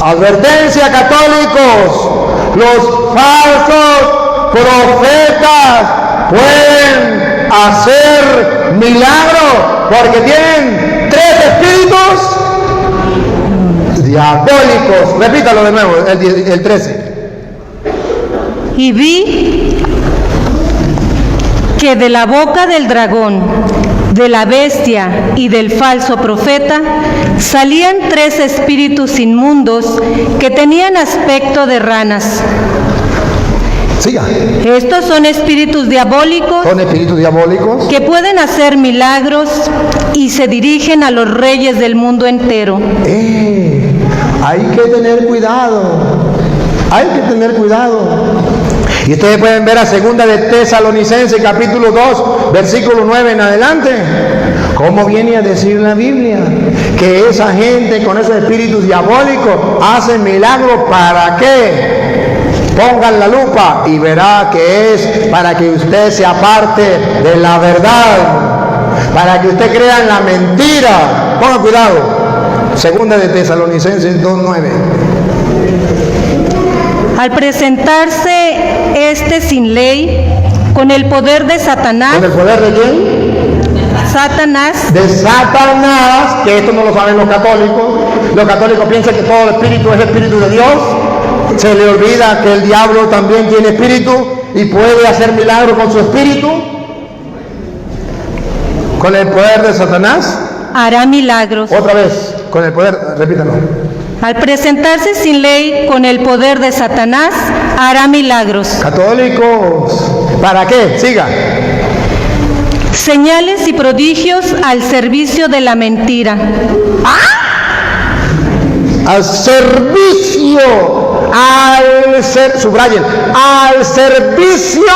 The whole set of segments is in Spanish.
Advertencia, católicos, los falsos profetas pueden hacer milagros porque tienen 3 espíritus diabólicos. Repítalo de nuevo, el 13. Y vi que de la boca del dragón, de la bestia y del falso profeta salían 3 espíritus inmundos que tenían aspecto de ranas. Siga. Estos son espíritus diabólicos. Son espíritus diabólicos Que pueden hacer milagros y se dirigen a los reyes del mundo entero. Hay que tener cuidado. Hay que tener cuidado. Y ustedes pueden ver a 2 de Tesalonicenses, capítulo 2, versículo 9 en adelante. ¿Cómo viene a decir la Biblia? Que esa gente con esos espíritus diabólicos hacen milagros. ¿Para qué? Pongan la lupa y verá que es para que usted se aparte de la verdad, para que usted crea en la mentira. Ponga cuidado. 2 de Tesalonicenses 2:9. Al presentarse sin ley, con el poder de Satanás. ¿Con el poder de quién? Satanás. De Satanás, que esto no lo saben los católicos. Los católicos piensan que todo espíritu es espíritu de Dios. Se le olvida que el diablo también tiene espíritu y puede hacer milagros con su espíritu. Con el poder de Satanás Hará milagros. Otra vez, con el poder, repítalo. Al presentarse sin ley, con el poder de Satanás, hará milagros. Católicos, ¿para qué? Siga. Señales y prodigios al servicio de la mentira. Al servicio, subrayen, al servicio,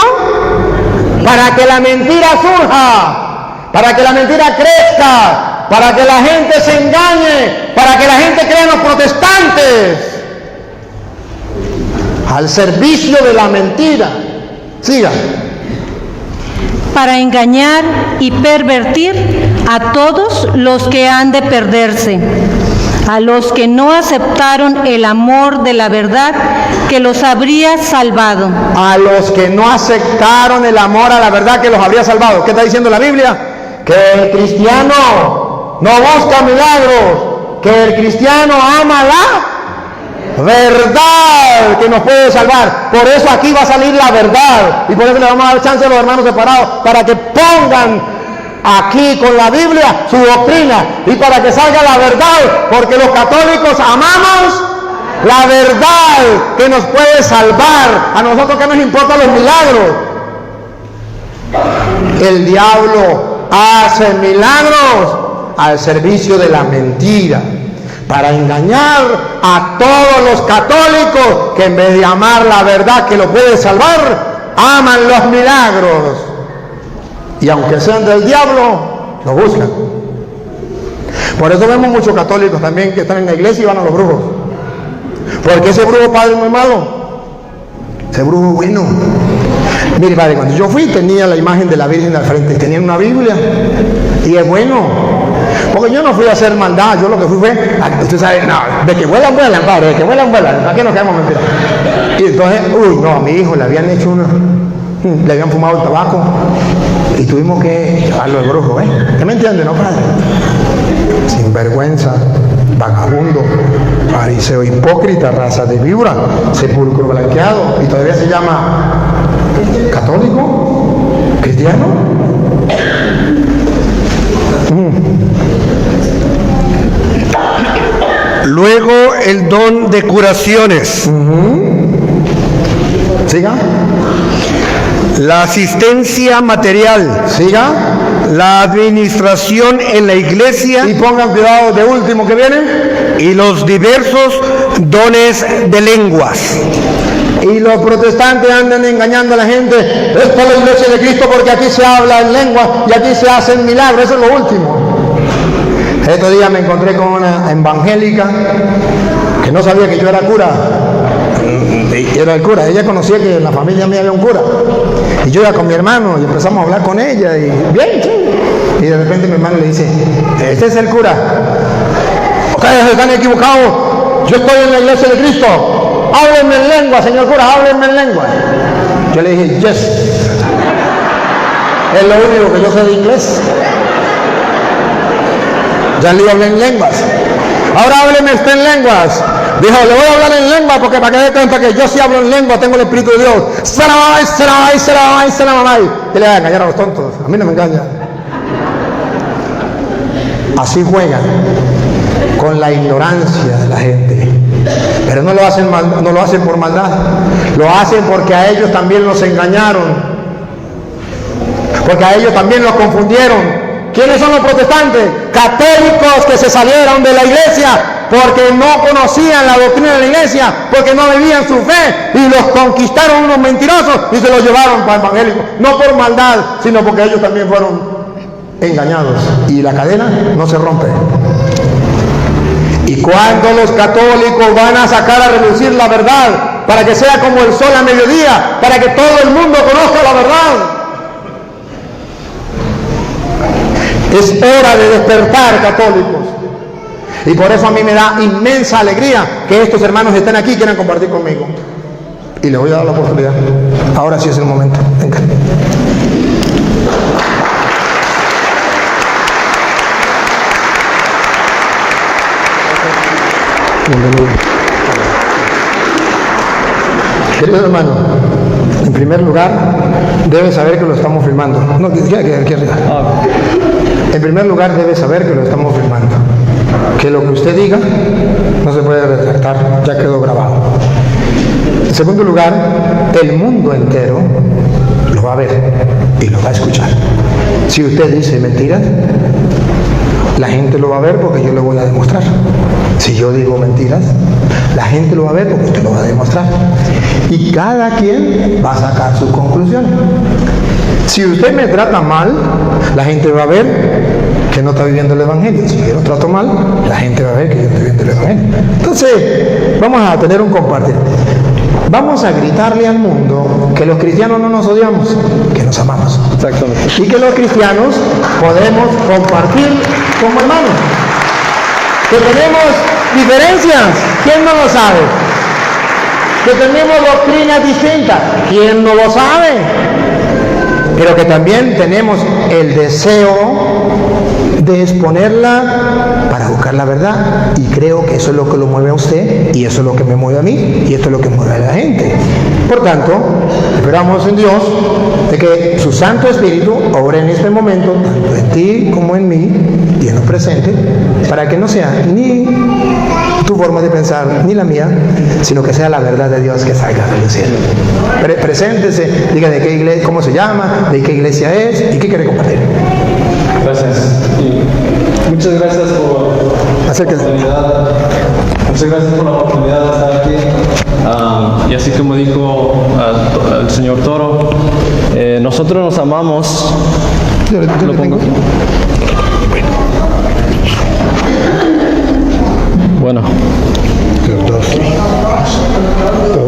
para que la mentira surja, para que la mentira crezca, para que la gente se engañe, para que la gente crea en los protestantes. Al servicio de la mentira. Siga. Para engañar y pervertir a todos los que han de perderse, a los que no aceptaron el amor de la verdad que los habría salvado. A los que no aceptaron el amor a la verdad que los habría salvado. ¿Qué está diciendo la Biblia? Que el cristiano no busca milagros, que el cristiano ama la verdad que nos puede salvar. Por eso aquí va a salir la verdad, y por eso le vamos a dar chance a los hermanos separados para que pongan aquí con la Biblia su doctrina y para que salga la verdad, porque los católicos amamos la verdad que nos puede salvar. A nosotros que nos importan los milagros. El diablo hace milagros al servicio de la mentira, para engañar a todos los católicos que en vez de amar la verdad que lo puede salvar, aman los milagros. Y aunque sean del diablo, lo buscan. Por eso vemos muchos católicos también que están en la iglesia y van a los brujos. Porque ese brujo padre no es malo, ese brujo es bueno. Mire padre, cuando yo fui tenía la imagen de la Virgen al frente, tenía una Biblia y es bueno. Porque yo no fui a hacer maldad, yo lo que fui fue, usted sabe, no, de que vuelan, padre, de que vuelan, ¿para qué nos quedamos mentiras? Y entonces, a mi hijo le habían hecho le habían fumado el tabaco y tuvimos que llevarlo al brujo, ¿Usted me entiende, no, padre? Sinvergüenza, vagabundo, fariseo, hipócrita, raza de víbora, sepulcro blanqueado, y todavía se llama católico, cristiano. Luego el don de curaciones. Siga. La asistencia material. Siga. La administración en la iglesia. Y pongan cuidado de último que viene. Y los diversos dones de lenguas. Y los protestantes andan engañando a la gente. Esto es la iglesia de Cristo porque aquí se habla en lengua y aquí se hacen milagros. Eso es lo último. Este día me encontré con una evangélica que no sabía que yo era cura. Era el cura. Ella conocía que en la familia mía había un cura. Y yo iba con mi hermano y empezamos a hablar con ella. Y bien, sí. Y de repente mi hermano le dice, este es el cura. Ustedes están equivocados. yo estoy en la iglesia de Cristo, háblenme en lengua, señor cura, háblenme en lengua. Yo le dije, yes. Es lo único que yo sé de inglés. Ya le hablé en lenguas. Ahora hábleme usted en lenguas. Dijo, le voy a hablar en lengua porque para que dé cuenta que yo sí hablo en lengua, tengo el Espíritu de Dios. Saramay, saramay, saramay, saramay. Y le va a engañar a los tontos. A mí no me engañan. Así juegan con la ignorancia de la gente. Pero no lo hacen no lo hacen por maldad. Lo hacen porque a ellos también los engañaron. Porque a ellos también los confundieron. ¿Quiénes son los protestantes? Católicos que se salieron de la iglesia porque no conocían la doctrina de la iglesia, porque no vivían su fe, y los conquistaron unos mentirosos y se los llevaron para evangélicos. No por maldad, sino porque ellos también fueron engañados. Y la cadena no se rompe. Y cuando los católicos van a sacar a relucir la verdad, para que sea como el sol a mediodía, para que todo el mundo conozca la verdad, es hora de despertar, católicos. Y por eso a mí me da inmensa alegría que estos hermanos estén aquí y quieran compartir conmigo. Y les voy a dar la oportunidad. Ahora sí es el momento. Venga. Bienvenido. Querido hermano, en primer lugar, debe saber que lo estamos filmando. No, aquí arriba. En primer lugar, debe saber que lo estamos filmando. Que lo que usted diga no se puede retractar, ya quedó grabado. En segundo lugar, el mundo entero lo va a ver y lo va a escuchar. Si usted dice mentiras, la gente lo va a ver porque yo le voy a demostrar. Si yo digo mentiras, la gente lo va a ver porque usted lo va a demostrar. Y cada quien va a sacar sus conclusiones. Si usted me trata mal, la gente va a ver que no está viviendo el Evangelio. Si yo lo trato mal, la gente va a ver que yo estoy viviendo el Evangelio. Entonces, vamos a tener un compartir. Vamos a gritarle al mundo que los cristianos no nos odiamos, que nos amamos. Exactamente. Y que los cristianos podemos compartir como hermanos. Que tenemos diferencias, ¿quién no lo sabe? Que tenemos doctrinas distintas, ¿quién no lo sabe? Pero que también tenemos el deseo de exponerla para buscar la verdad, y creo que eso es lo que lo mueve a usted, y eso es lo que me mueve a mí, y esto es lo que mueve a la gente. Por tanto, esperamos en Dios de que su Santo Espíritu obre en este momento, tanto en ti como en mí, y en lo presente, para que no sea ni tu forma de pensar, ni la mía, sino que sea la verdad de Dios que salga del cielo. Preséntese, diga de qué iglesia, cómo se llama, de qué iglesia es, y qué quiere compartir. Gracias. Y muchas gracias por la oportunidad. Muchas gracias por la oportunidad de estar aquí. Y así como dijo el señor Toro, nosotros nos amamos. ¿Lo pongo? Bueno.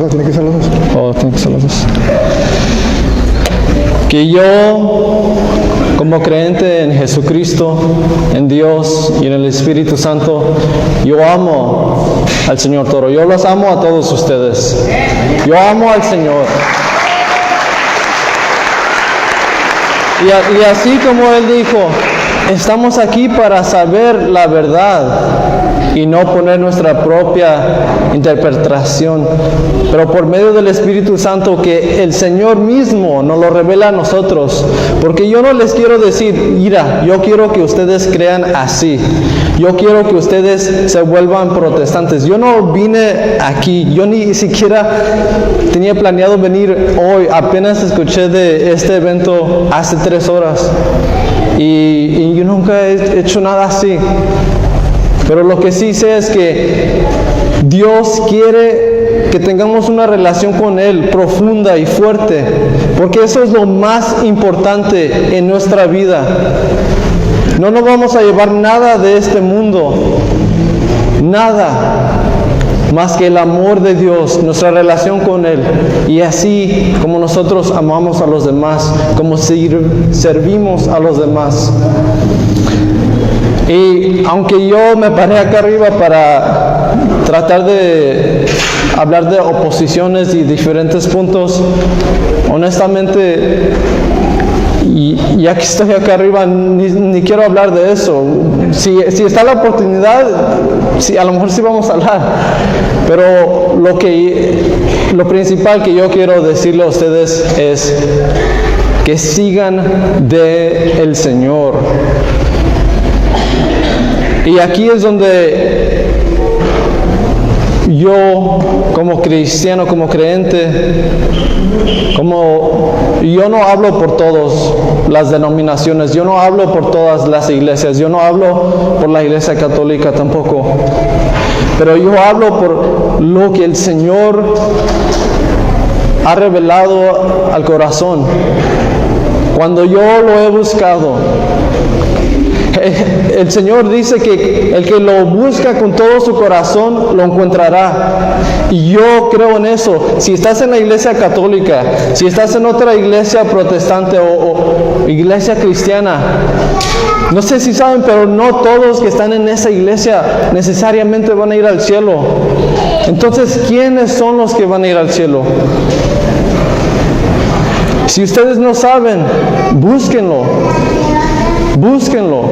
¿Tiene que ser los dos? Oh, tiene que ser los dos. Que yo, como creyente en Jesucristo, en Dios y en el Espíritu Santo, yo amo al señor Toro. Yo los amo a todos ustedes. Yo amo al Señor. Y así como Él dijo, estamos aquí para saber la verdad y no poner nuestra propia interpretación, pero por medio del Espíritu Santo, que el Señor mismo nos lo revela a nosotros. Porque yo no les quiero decir, mira, yo quiero que ustedes crean así, yo quiero que ustedes se vuelvan protestantes. Yo no vine aquí, yo ni siquiera tenía planeado venir hoy, apenas escuché de este evento hace 3 horas y yo nunca he hecho nada así. Pero lo que sí sé es que Dios quiere que tengamos una relación con Él profunda y fuerte, porque eso es lo más importante en nuestra vida. No nos vamos a llevar nada de este mundo, nada más que el amor de Dios, nuestra relación con Él, y así como nosotros amamos a los demás, como servimos a los demás. Y aunque yo me paré acá arriba para tratar de hablar de oposiciones y diferentes puntos, honestamente, y ya que estoy acá arriba, ni quiero hablar de eso. Si está la oportunidad, sí, a lo mejor sí vamos a hablar, pero lo principal que yo quiero decirle a ustedes es que sigan del Señor. Y aquí es donde yo, como cristiano, como creyente, yo no hablo por todas las denominaciones, yo no hablo por todas las iglesias, yo no hablo por la iglesia católica tampoco, pero yo hablo por lo que el Señor ha revelado al corazón. Cuando yo lo he buscado, el Señor dice que el que lo busca con todo su corazón lo encontrará. Y yo creo en eso. Si estás en la iglesia católica, si estás en otra iglesia protestante o iglesia cristiana, no sé si saben, pero no todos que están en esa iglesia necesariamente van a ir al cielo. Entonces, ¿quiénes son los que van a ir al cielo? Si ustedes no saben, búsquenlo. Búsquenlo.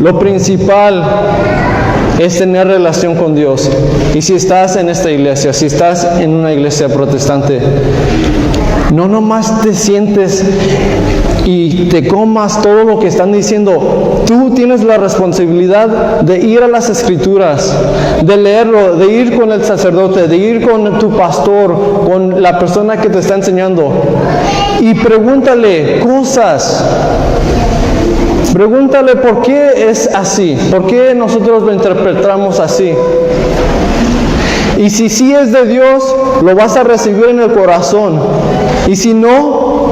Lo principal es tener relación con Dios. Y si estás en esta iglesia, si estás en una iglesia protestante, no nomás te sientes y te comas todo lo que están diciendo. Tú tienes la responsabilidad de ir a las Escrituras, de leerlo, de ir con el sacerdote, de ir con tu pastor, con la persona que te está enseñando, y pregúntale cosas. Pregúntale por qué es así, por qué nosotros lo interpretamos así. Y si sí es de Dios, lo vas a recibir en el corazón. Y si no,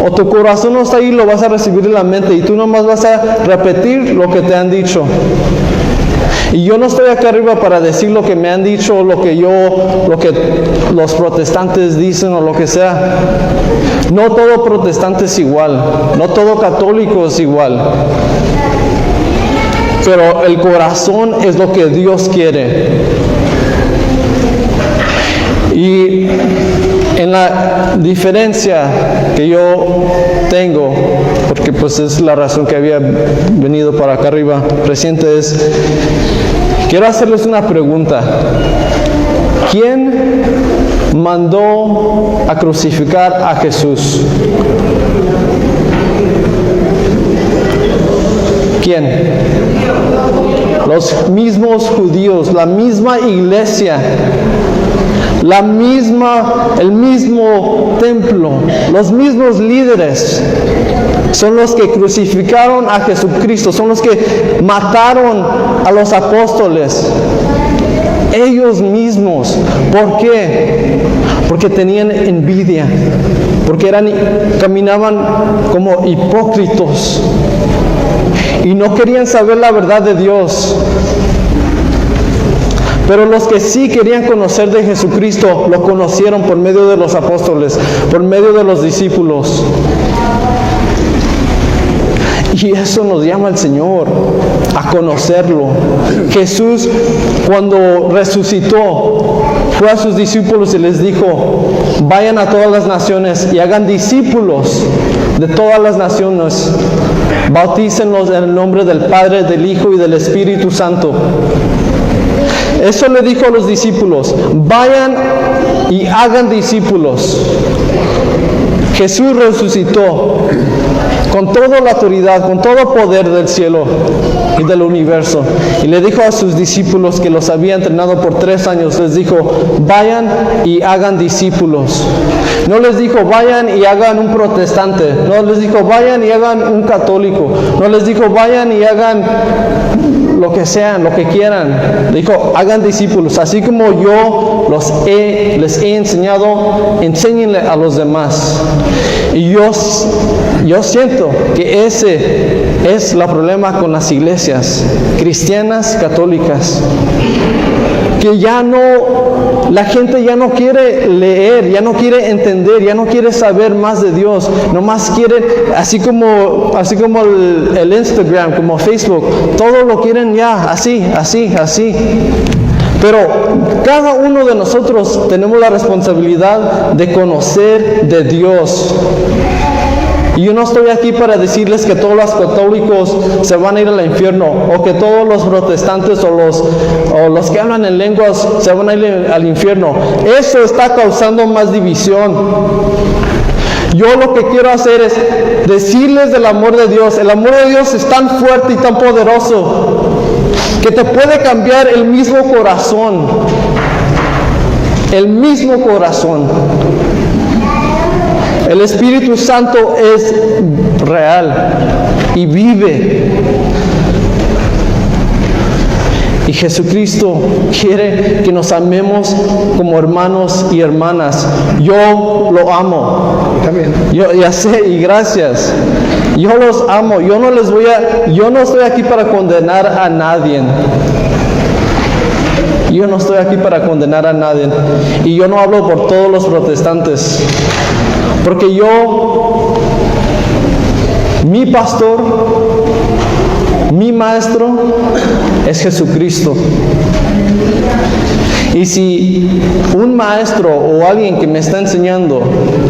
o tu corazón no está ahí, lo vas a recibir en la mente. Y tú nomás vas a repetir lo que te han dicho. Y yo no estoy acá arriba para decir lo que me han dicho, lo que los protestantes dicen o lo que sea. No todo protestante es igual, no todo católico es igual. Pero el corazón es lo que Dios quiere. Y en la diferencia que yo tengo, porque pues es la razón que había venido para acá arriba reciente, es, quiero hacerles una pregunta. ¿Quién mandó a crucificar a Jesús? ¿Quién? Los mismos judíos, la misma iglesia, el mismo templo, los mismos líderes son los que crucificaron a Jesucristo, son los que mataron a los apóstoles. Ellos mismos. ¿Por qué? Porque tenían envidia, porque caminaban como hipócritas y no querían saber la verdad de Dios. Pero los que sí querían conocer de Jesucristo, lo conocieron por medio de los apóstoles, por medio de los discípulos. Y eso nos llama el Señor, a conocerlo. Jesús, cuando resucitó, fue a sus discípulos y les dijo: vayan a todas las naciones y hagan discípulos de todas las naciones. Bautícenlos en el nombre del Padre, del Hijo y del Espíritu Santo. Eso le dijo a los discípulos: vayan y hagan discípulos. Jesús resucitó con toda la autoridad, con todo poder del cielo y del universo. Y le dijo a sus discípulos, que los había entrenado por 3 años, les dijo: vayan y hagan discípulos. No les dijo: vayan y hagan un protestante. No les dijo: vayan y hagan un católico. No les dijo: vayan y hagan lo que sean, lo que quieran. Dijo: hagan discípulos. Así como yo les he enseñado, enséñenle a los demás. Y yo siento que ese es el problema con las iglesias cristianas católicas, que ya no, la gente ya no quiere leer, ya no quiere entender, ya no quiere saber más de Dios, nomás quieren, así como el Instagram, como Facebook, todo lo quieren ya, así. Pero cada uno de nosotros tenemos la responsabilidad de conocer de Dios. Y yo no estoy aquí para decirles que todos los católicos se van a ir al infierno, o que todos los protestantes o los que hablan en lenguas se van a ir al infierno. Eso está causando más división. Yo lo que quiero hacer es decirles del amor de Dios. El amor de Dios es tan fuerte y tan poderoso que te puede cambiar el mismo corazón. El mismo corazón. El Espíritu Santo es real y vive. Y Jesucristo quiere que nos amemos como hermanos y hermanas. Yo lo amo. También. Yo ya sé, y gracias. Yo los amo. Yo no estoy aquí para condenar a nadie. Yo no estoy aquí para condenar a nadie. Y yo no hablo por todos los protestantes. Porque mi pastor, mi maestro es Jesucristo. Y si un maestro o alguien que me está enseñando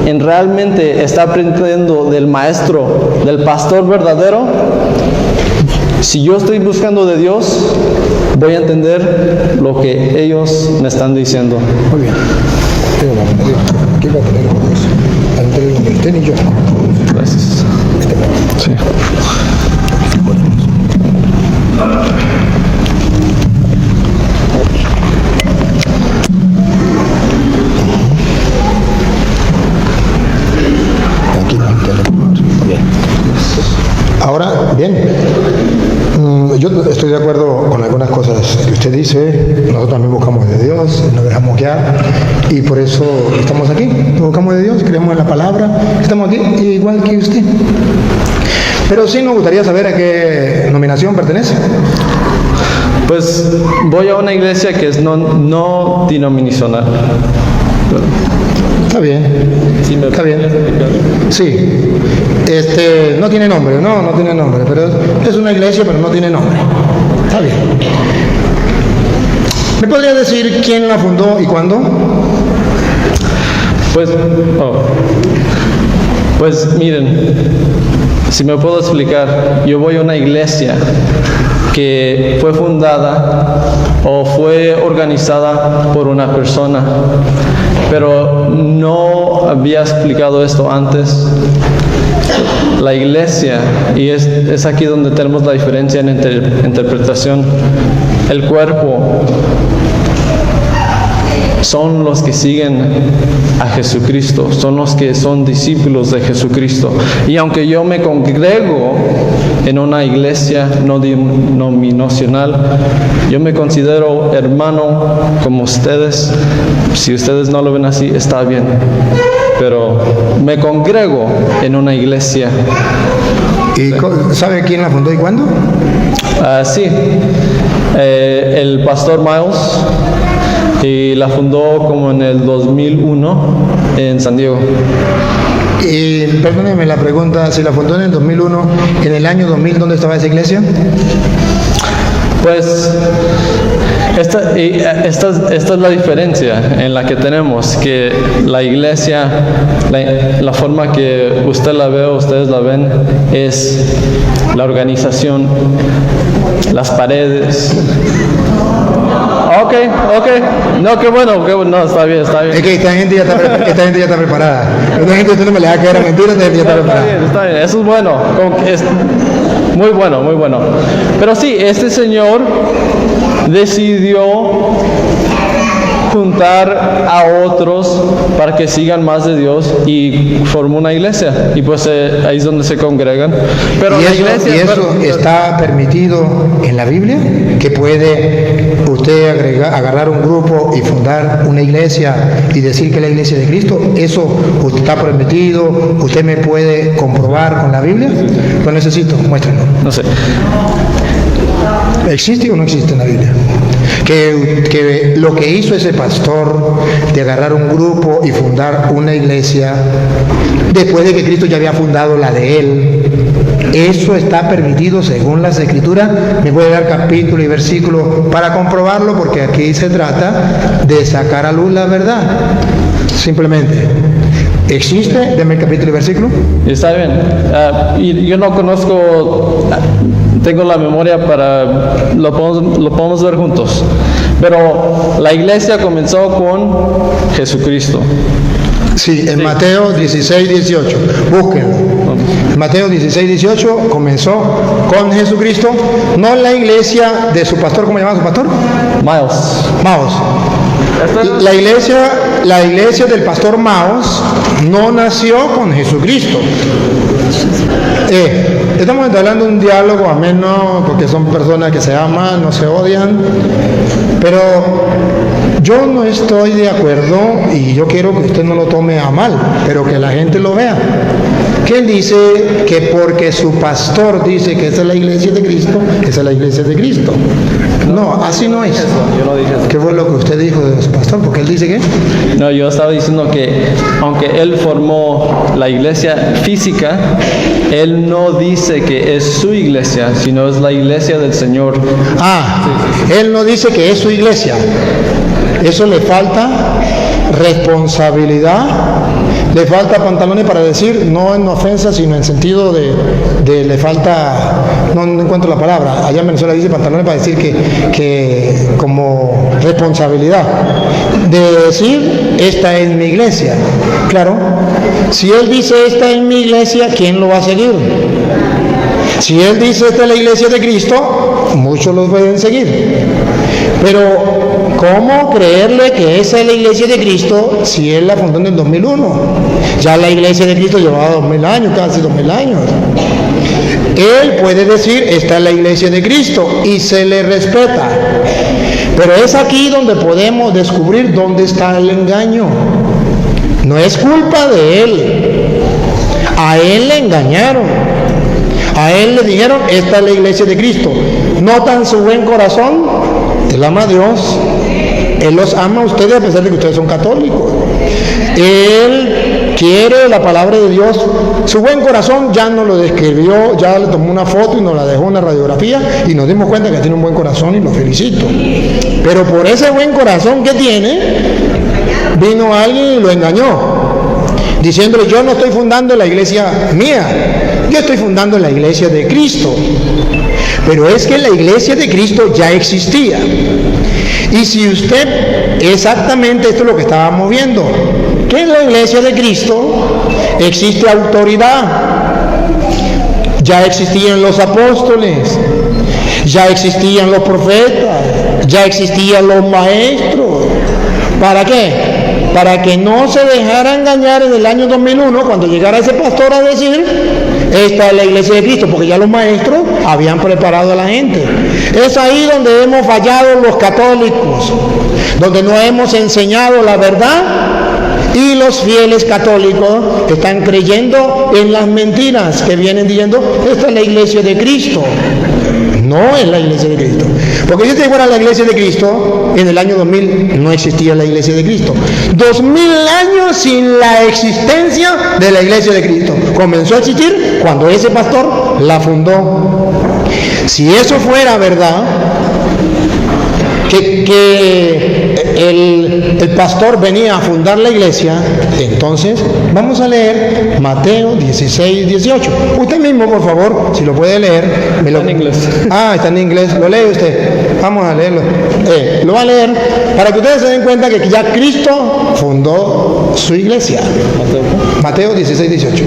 realmente está aprendiendo del maestro, del pastor verdadero, si yo estoy buscando de Dios, voy a entender lo que ellos me están diciendo. Muy bien. Aquí va a poner el tenis yo. Gracias. Sí. Ahora, bien, yo estoy de acuerdo con algunas cosas que usted dice. Nosotros también buscamos de Dios, nos dejamos guiar y por eso estamos aquí. Buscamos de Dios, creemos en la palabra, estamos aquí igual que usted. Pero sí nos gustaría saber a qué denominación pertenece. Pues voy a una iglesia que es no denominacional. Está bien. Sí, Está bien. Sí. No tiene nombre, no tiene nombre, pero es una iglesia, pero no tiene nombre. Está bien. ¿Me podría decir quién la fundó y cuándo? Pues miren, si me puedo explicar, yo voy a una iglesia que fue fundada o fue organizada por una persona, pero no había explicado esto antes. La iglesia, y es aquí donde tenemos la diferencia en interpretación, el cuerpo son los que siguen a Jesucristo, son los que son discípulos de Jesucristo. Y aunque yo me congrego en una iglesia no denominacional, yo me considero hermano como ustedes. Si ustedes no lo ven así, está bien, pero me congrego en una iglesia. ¿Y sabe quién la fundó y cuándo? Sí, el pastor Miles, y la fundó como en el 2001 en San Diego. Y perdóneme la pregunta, si la fundó en el 2001, en el año 2000, ¿dónde estaba esa iglesia? Pues esta es la diferencia en la que tenemos, que la iglesia, la forma que usted la ve o ustedes la ven, es la organización, las paredes. Ok, no, qué bueno, no, está bien. Es que esta gente ya está preparada. Esta gente usted no me le va a caer a mentiras, esta gente ya está preparada. Está bien, eso es bueno, es muy bueno. Pero sí, este señor decidió juntar a otros para que sigan más de Dios y formó una iglesia, y pues ahí es donde se congregan. Pero ¿Y eso está permitido en la Biblia? ¿Que puede usted agarrar un grupo y fundar una iglesia y decir que es la iglesia de Cristo? ¿Eso está permitido? ¿Usted me puede comprobar con la Biblia? Lo necesito, muéstrenlo. No sé. ¿Existe o no existe en la Biblia? que lo que hizo ese pastor de agarrar un grupo y fundar una iglesia después de que Cristo ya había fundado la de él, eso está permitido según las Escrituras. Me voy a dar capítulo y versículo para comprobarlo, porque aquí se trata de sacar a luz la verdad. Simplemente, ¿existe? Deme el capítulo y versículo. Está bien. Y yo no conozco, tengo la memoria para, lo podemos ver juntos. Pero la iglesia comenzó con Jesucristo. Sí, en Mateo 16, 18. Búsquenlo. Mateo 16, 18 comenzó con Jesucristo, no la iglesia de su pastor. ¿Cómo llamaba su pastor? Maos. La iglesia del pastor Maos no nació con Jesucristo. Estamos hablando de un diálogo ameno, porque son personas que se aman, no se odian, pero yo no estoy de acuerdo, y yo quiero que usted no lo tome a mal, pero que la gente lo vea, que él dice que porque su pastor dice que esa es la iglesia de Cristo, esa es la iglesia de Cristo. No, así no es. Yo no dije eso. ¿Qué fue lo que usted dijo de su pastor? Porque él dice que... No, yo estaba diciendo que aunque él formó la iglesia física, él no dice que es su iglesia, sino es la iglesia del Señor. Él no dice que es su iglesia. Eso le falta responsabilidad, le falta pantalones para decir, no en ofensa, sino en sentido de le falta, no encuentro la palabra, allá en Venezuela dice pantalones para decir que como responsabilidad, de decir, esta es mi iglesia. Claro, si él dice, esta es mi iglesia, ¿quién lo va a seguir? Si él dice, esta es la iglesia de Cristo, muchos lo pueden seguir. Pero, ¿cómo creerle que esa es la iglesia de Cristo si él la fundó en el 2001? Ya la iglesia de Cristo llevaba 2000 años, casi 2000 años. Él puede decir, esta es la iglesia de Cristo, y se le respeta. Pero es aquí donde podemos descubrir dónde está el engaño. No es culpa de él. A él le engañaron. A él le dijeron, esta es la iglesia de Cristo. ¿Notan su buen corazón? Él ama a Dios. Él los ama a ustedes a pesar de que ustedes son católicos. Él quiere la palabra de Dios. Su buen corazón ya nos lo describió, ya le tomó una foto y nos la dejó una radiografía y nos dimos cuenta que tiene un buen corazón y lo felicito. Pero por ese buen corazón que tiene, vino alguien y lo engañó, diciéndole, yo no estoy fundando la iglesia mía, yo estoy fundando la iglesia de Cristo. Pero es que la iglesia de Cristo ya existía. Y si usted, exactamente esto es lo que estábamos viendo, que en la iglesia de Cristo existe autoridad. Ya existían los apóstoles, ya existían los profetas, ya existían los maestros. ¿Para qué? Para que no se dejara engañar en el año 2001 cuando llegara ese pastor a decir, esta es la iglesia de Cristo, porque ya los maestros habían preparado a la gente. Es ahí donde hemos fallado los católicos, donde no hemos enseñado la verdad, y los fieles católicos están creyendo en las mentiras que vienen diciendo, esta es la iglesia de Cristo. No es la iglesia de Cristo. Porque si esta fuera la iglesia de Cristo, en el año 2000 no existía la iglesia de Cristo. 2000 años sin la existencia de la iglesia de Cristo. Comenzó a existir cuando ese pastor la fundó. Si eso fuera verdad, que el pastor venía a fundar la iglesia, entonces vamos a leer Mateo 16, 18. Usted mismo, por favor, si lo puede leer. Está en inglés. Está en inglés. ¿Lo lee usted? Vamos a leerlo. Lo va a leer para que ustedes se den cuenta que ya Cristo fundó su iglesia. Mateo 16, 18.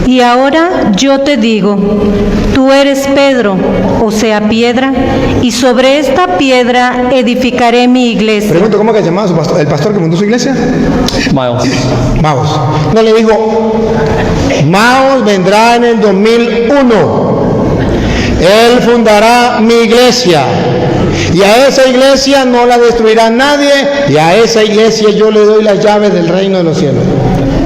Y ahora yo te digo, tú eres Pedro, o sea, piedra, y sobre esta piedra edificaré mi iglesia. Pregunto, ¿cómo que se llamaba su pastor, el pastor que fundó su iglesia? Maos. No le dijo, Maos vendrá en el 2001. Él fundará mi iglesia. Y a esa iglesia no la destruirá nadie. Y a esa iglesia yo le doy las llaves del reino de los cielos.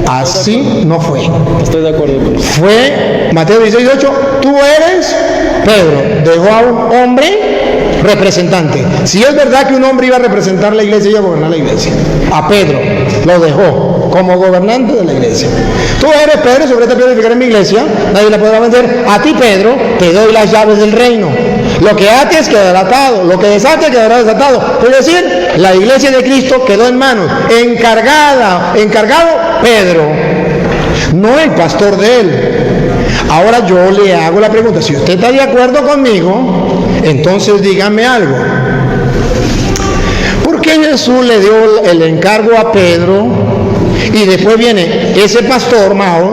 Así no fue. Estoy de acuerdo con eso. Fue Mateo 16, 8. Tú eres Pedro. Dejó a un hombre representante. Si es verdad que un hombre iba a representar la iglesia, iba a gobernar la iglesia. A Pedro lo dejó como gobernante de la iglesia. Tú eres Pedro, sobre esta piedra edificaré mi iglesia, nadie la podrá vencer. A ti, Pedro, te doy las llaves del reino. Lo que ates quedará atado, lo que desates quedará desatado. Es decir, la iglesia de Cristo quedó en manos, encargado Pedro, no el pastor de él. Ahora yo le hago la pregunta, si usted está de acuerdo conmigo, entonces dígame algo. ¿Por qué Jesús le dio el encargo a Pedro y después viene ese pastor, Mao,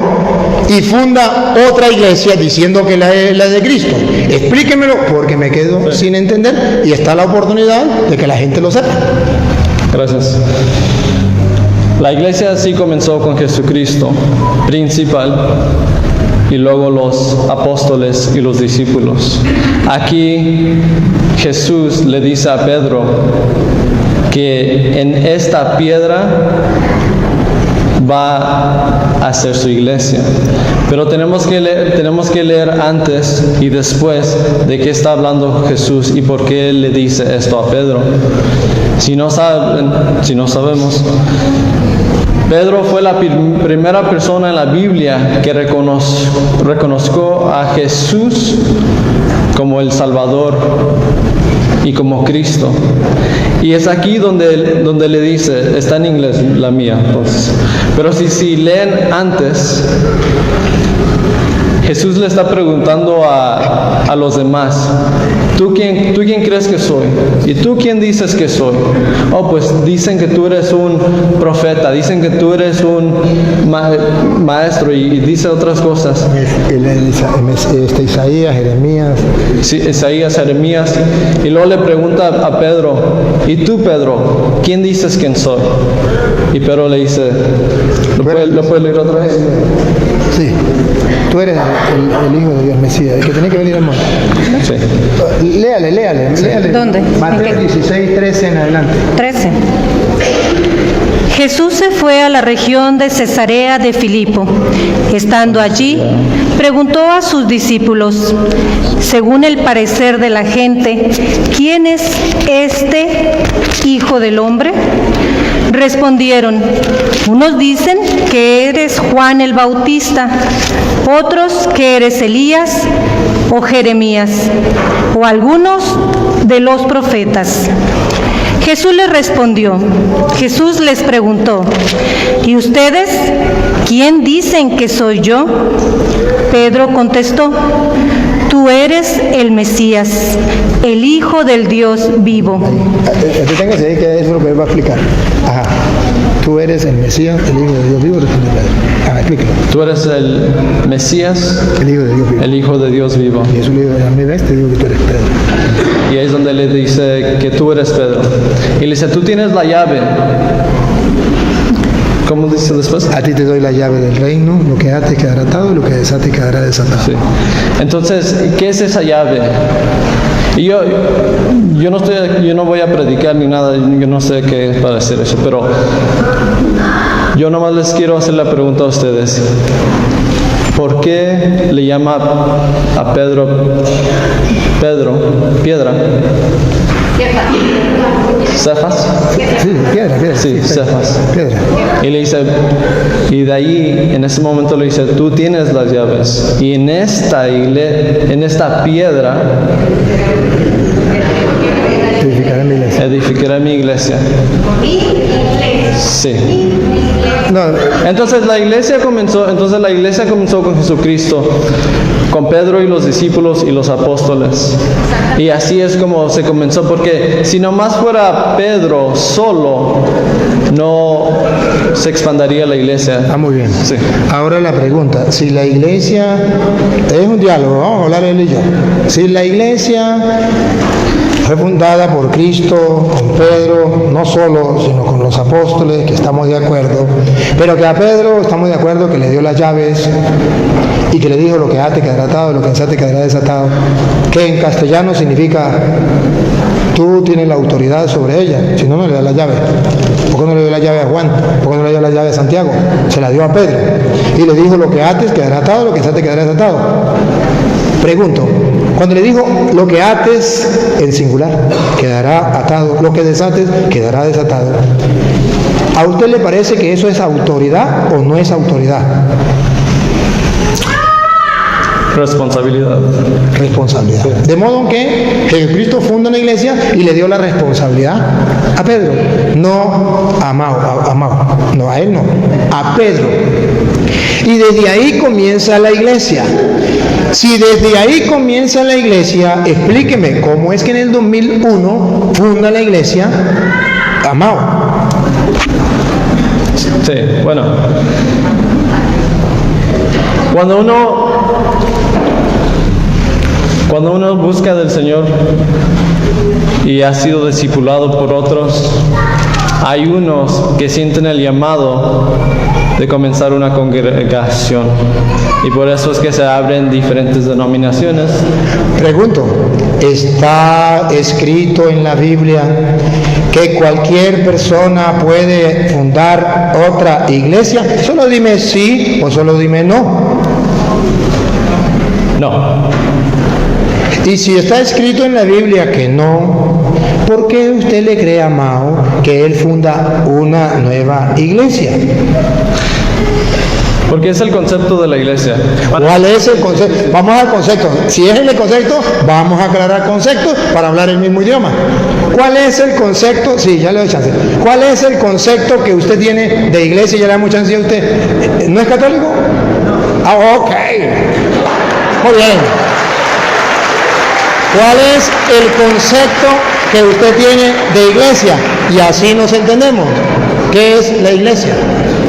y funda otra iglesia diciendo que la es la de Cristo? Explíquemelo, porque me quedo sin entender y está la oportunidad de que la gente lo sepa. Gracias. La iglesia sí comenzó con Jesucristo, principal, y luego los apóstoles y los discípulos. Aquí Jesús le dice a Pedro que en esta piedra va a ser su iglesia. Pero tenemos que leer antes y después de qué está hablando Jesús y por qué le dice esto a Pedro. Si no sabemos, Pedro fue la primera persona en la Biblia que reconoció a Jesús como el Salvador y como Cristo. Y es aquí donde le dice, está en inglés la mía, entonces. Pero si leen antes, Jesús le está preguntando a los demás, ¿tú quién crees que soy? ¿Y tú quién dices que soy? Oh, pues dicen que tú eres un profeta, dicen que tú eres un maestro y dice otras cosas. Isaías, Jeremías. Sí, Isaías, Jeremías. Y luego le pregunta a Pedro, ¿y tú, Pedro, quién dices quién soy? Y Pedro le dice, ¿lo puedes leer otra vez? Sí. Tú eres el Hijo de Dios, Mesías, el que tenía que venir al mundo. Sí. Léale. ¿Dónde? Mateo 16, 13 en adelante. 13. Jesús se fue a la región de Cesarea de Filipo. Estando allí, preguntó a sus discípulos, según el parecer de la gente, ¿quién es este Hijo del Hombre? Respondieron, unos dicen que eres Juan el Bautista, otros que eres Elías o Jeremías, o algunos de los profetas. Jesús les preguntó, ¿y ustedes quién dicen que soy yo? Pedro contestó, tú eres el Mesías, el Hijo del Dios vivo. Deténgase ahí, que eso es lo que él va a explicar. Ajá. Tú eres el Mesías, el Hijo de Dios vivo, respondió Pedro. Ajá, explíquelo. Tú eres el Mesías, el Hijo de Dios vivo. El Hijo de Dios vivo. Y Jesús le dijo, a mí ves, te digo que tú eres Pedro. Y ahí es donde le dice que tú eres Pedro. Y le dice, tú tienes la llave. ¿Cómo dice después? A ti te doy la llave del reino, lo que ates quedará atado y lo que desates quedará desatado. Sí. Entonces, ¿qué es esa llave? Y yo no voy a predicar ni nada, yo no sé qué es para hacer eso, pero yo nomás les quiero hacer la pregunta a ustedes. ¿Por qué le llama a Pedro piedra? ¿Cefas? Sí, piedra. Sí, Cefas. Piedra. Y le dice, y de ahí, en ese momento le dice, tú tienes las llaves. Y en esta piedra edificaré mi iglesia. Sí. No. Entonces la iglesia comenzó con Jesucristo, con Pedro y los discípulos y los apóstoles. Y así es como se comenzó, porque si nomás fuera Pedro solo, no se expandiría la iglesia. Ah, muy bien. Sí. Ahora la pregunta, si la iglesia, es un diálogo, vamos a hablar él y yo. Si la iglesia fue fundada por Cristo, con Pedro, no solo, sino con los apóstoles, que estamos de acuerdo, pero que a Pedro estamos de acuerdo que le dio las llaves y que le dijo lo que ate quedará atado, lo que desate quedará desatado, que en castellano significa tú tienes la autoridad sobre ella, si no, no le das la llave. ¿Por qué no le dio la llave a Juan? ¿Por qué no le dio la llave a Santiago? Se la dio a Pedro y le dijo lo que ates quedará atado, lo que desate quedará desatado. Pregunto, Cuando le dijo, lo que ates en singular quedará atado, lo que desates quedará desatado. ¿A usted le parece que eso es autoridad o no es autoridad? Responsabilidad. Responsabilidad. De modo que Jesucristo funda una iglesia y le dio la responsabilidad a Pedro, no a Mao, no a él no, a Pedro. Y desde ahí comienza la iglesia. Si desde ahí comienza la iglesia, explíqueme cómo es que en el 2001 funda la iglesia a Mao. Sí, bueno. Cuando uno busca del Señor y ha sido discipulado por otros, hay unos que sienten el llamado de comenzar una congregación, y por eso es que se abren diferentes denominaciones. Pregunto, ¿está escrito en la Biblia que cualquier persona puede fundar otra iglesia? Solo dime sí o solo dime no. No. Y si está escrito en la Biblia que no, ¿por qué usted le cree a Mao que él funda una nueva iglesia? Porque es el concepto de la iglesia. ¿Cuál es el concepto? Vamos al concepto. Si es el concepto, vamos a aclarar conceptos para hablar el mismo idioma. ¿Cuál es el concepto? Sí, ya le doy chance. ¿Cuál es el concepto que usted tiene de iglesia? Ya le damos chance a usted. ¿No es católico? Ah, ok. Muy bien. ¿Cuál es el concepto que usted tiene de iglesia? Y así nos entendemos. ¿Qué es la iglesia?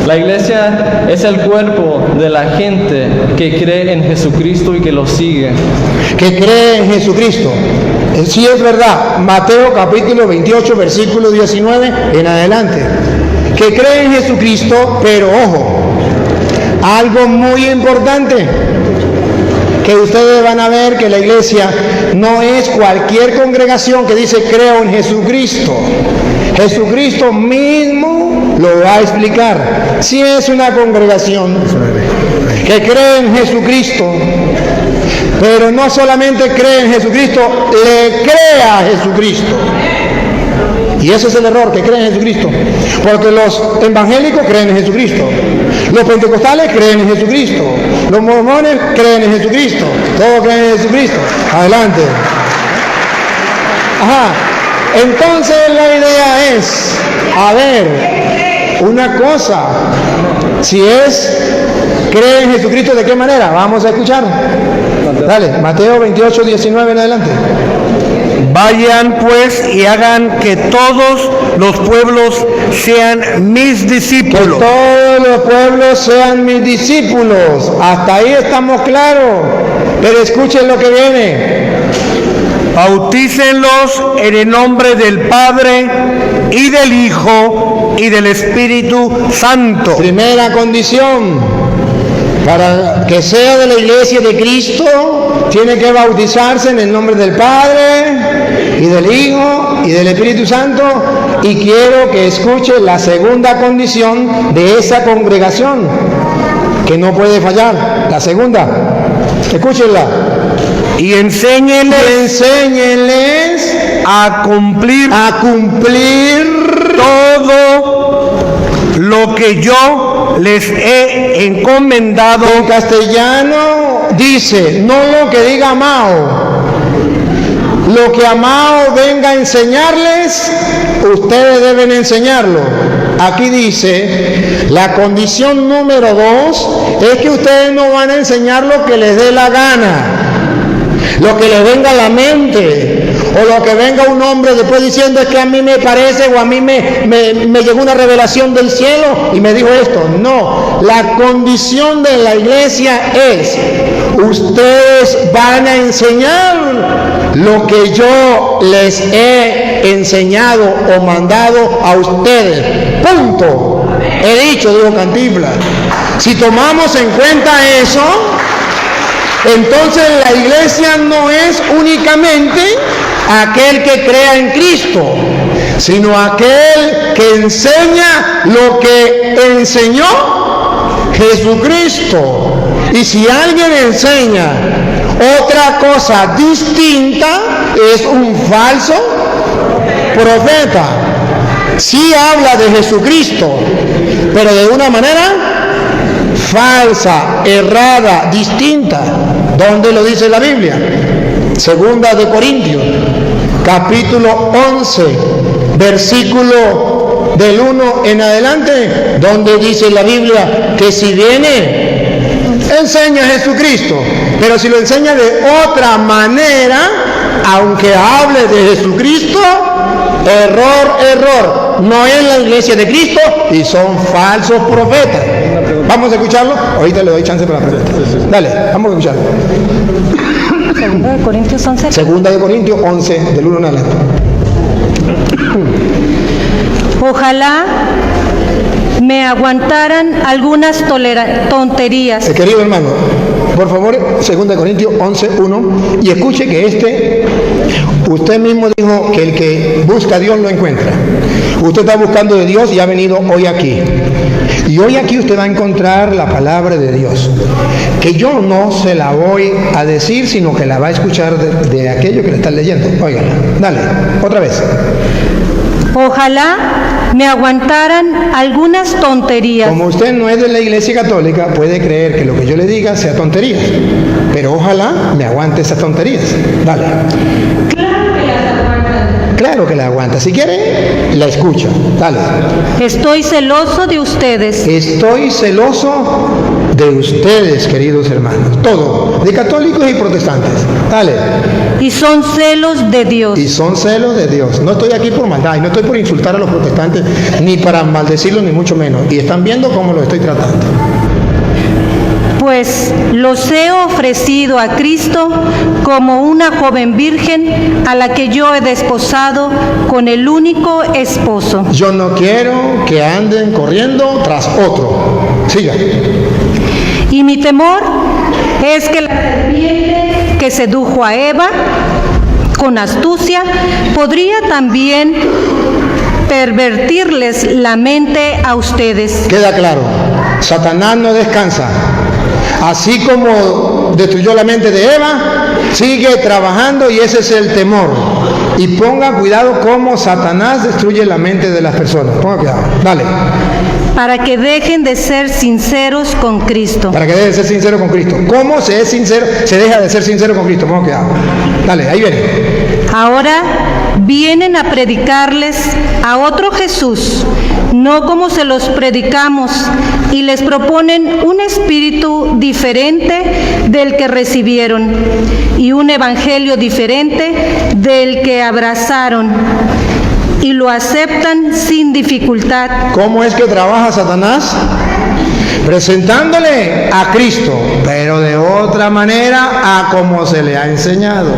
La iglesia es el cuerpo de la gente que cree en Jesucristo y que lo sigue. Que cree en Jesucristo. Sí es verdad. Mateo capítulo 28, versículo 19 en adelante. Que cree en Jesucristo, pero ojo, algo muy importante, que ustedes van a ver que la iglesia no es cualquier congregación que dice creo en Jesucristo. Jesucristo mismo lo va a explicar. Si es una congregación que cree en Jesucristo, pero no solamente cree en Jesucristo, le cree a Jesucristo. Y ese es el error, que creen en Jesucristo. Porque los evangélicos creen en Jesucristo. Los pentecostales creen en Jesucristo. Los mormones creen en Jesucristo. Todos creen en Jesucristo. Adelante. Ajá. Entonces la idea es, a ver, una cosa. Si es, cree en Jesucristo, ¿de qué manera? Vamos a escuchar. Dale, Mateo 28, 19 en adelante. Vayan pues y hagan que todos los pueblos sean mis discípulos. Que todos los pueblos sean mis discípulos. Hasta ahí estamos claros. Pero escuchen lo que viene. Bautícenlos en el nombre del Padre y del Hijo y del Espíritu Santo. Primera condición. Para que sea de la iglesia de Cristo, tiene que bautizarse en el nombre del Padre y del Hijo y del Espíritu Santo. Y quiero que escuche la segunda condición de esa congregación, que no puede fallar. La segunda, escúchenla. Y enséñenles a cumplir todo lo que yo les he encomendado. En castellano dice, no lo que diga Mao, lo que a Mao venga a enseñarles, ustedes deben enseñarlo. Aquí dice, la condición número 2 es que ustedes no van a enseñar lo que les dé la gana, lo que les venga a la mente, o lo que venga un hombre después diciendo es que a mí me parece, o a mí me llegó una revelación del cielo y me dijo esto. No, la condición de la iglesia es, ustedes van a enseñar lo que yo les he enseñado o mandado a ustedes. Punto. He dicho, dijo Cantinflas. Si tomamos en cuenta eso, entonces la iglesia no es únicamente aquel que crea en Cristo, sino aquel que enseña lo que enseñó Jesucristo. Y si alguien enseña Otra cosa distinta es un falso profeta. Sí habla de Jesucristo, pero de una manera falsa, errada, distinta. ¿Dónde lo dice la Biblia? Segunda de Corintios, capítulo 11, versículo del 1 en adelante, donde dice la Biblia que si viene, enseña a Jesucristo, pero si lo enseña de otra manera, aunque hable de Jesucristo, error, no es la iglesia de Cristo y son falsos profetas. ¿Vamos a escucharlo? Ahorita le doy chance para la pregunta. Dale, vamos a escucharlo. Segunda de Corintios 11. Segunda de Corintios 11, del 1 en adelante. Ojalá me aguantaran algunas tonterías. Querido hermano, por favor, 2 Corintios 11, 1, y escuche que usted mismo dijo que el que busca a Dios lo encuentra. Usted está buscando de Dios y ha venido hoy aquí. Y hoy aquí usted va a encontrar la palabra de Dios, que yo no se la voy a decir, sino que la va a escuchar de aquello que le están leyendo. Óigala, dale, otra vez. Ojalá me aguantaran algunas tonterías. Como usted no es de la Iglesia Católica, puede creer que lo que yo le diga sea tonterías, pero ojalá me aguante esas tonterías. Dale. Claro que la aguanta. Si quiere, la escucha. Dale. Estoy celoso de ustedes. Estoy celoso de ustedes, queridos hermanos. Todo, de católicos y protestantes. Dale. Y son celos de Dios. Y son celos de Dios. No estoy aquí por maldad, y no estoy por insultar a los protestantes, ni para maldecirlos, ni mucho menos. Y están viendo cómo lo estoy tratando. Pues los he ofrecido a Cristo como una joven virgen a la que yo he desposado con el único esposo. Yo no quiero que anden corriendo tras otro. Siga. Y mi temor es que la serpiente que sedujo a Eva con astucia podría también pervertirles la mente a ustedes. Queda claro, Satanás no descansa. Así como destruyó la mente de Eva, sigue trabajando y ese es el temor. Y ponga cuidado cómo Satanás destruye la mente de las personas. Ponga cuidado. Dale. Para que dejen de ser sinceros con Cristo. Para que dejen de ser sinceros con Cristo. ¿Cómo se es sincero? Se deja de ser sincero con Cristo. Ponga cuidado. Dale, ahí viene. Ahora vienen a predicarles a otro Jesús, no como se los predicamos, y les proponen un espíritu diferente del que recibieron y un evangelio diferente del que abrazaron, y lo aceptan sin dificultad. ¿Cómo es que trabaja Satanás? Presentándole a Cristo, pero de otra manera a como se le ha enseñado.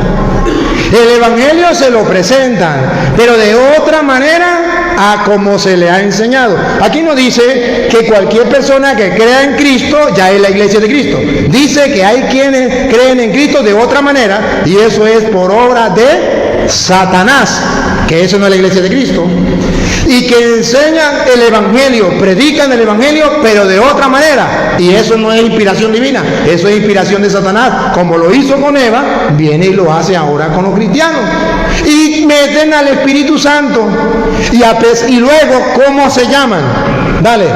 El evangelio se lo presentan, pero de otra manera a como se le ha enseñado. Aquí no dice que cualquier persona que crea en Cristo ya es la iglesia de Cristo. Dice que hay quienes creen en Cristo de otra manera, y eso es por obra de Satanás, que eso no es la iglesia de Cristo. Y que enseñan el evangelio, predican el evangelio, pero de otra manera. Y eso no es inspiración divina, eso es inspiración de Satanás. Como lo hizo con Eva, viene y lo hace ahora con los cristianos. Y meten al Espíritu Santo. Y luego, ¿cómo se llaman? Dale.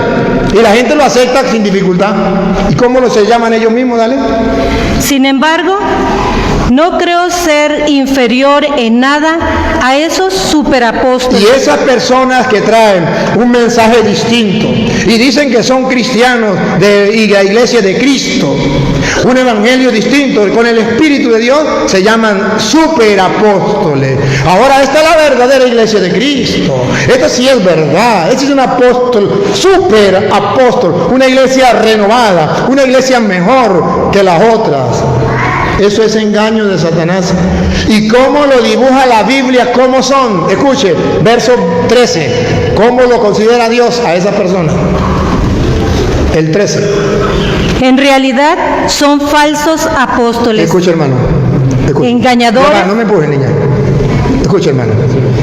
Y la gente lo acepta sin dificultad. ¿Y cómo se llaman ellos mismos? Dale. Sin embargo, no creo ser inferior en nada a esos superapóstoles. Y esas personas que traen un mensaje distinto y dicen que son cristianos y la iglesia de Cristo, un evangelio distinto con el Espíritu de Dios, se llaman superapóstoles. Ahora esta es la verdadera iglesia de Cristo. Esta sí es verdad. Este es un apóstol, superapóstol, una iglesia renovada, una iglesia mejor que las otras. Eso es engaño de Satanás. ¿Y cómo lo dibuja la Biblia? ¿Cómo son? Escuche, verso 13. ¿Cómo lo considera Dios a esas personas? El 13. En realidad son falsos apóstoles. Escuche, hermano. Escuche. Engañadores. No me empuje, niña. Escuche, hermano,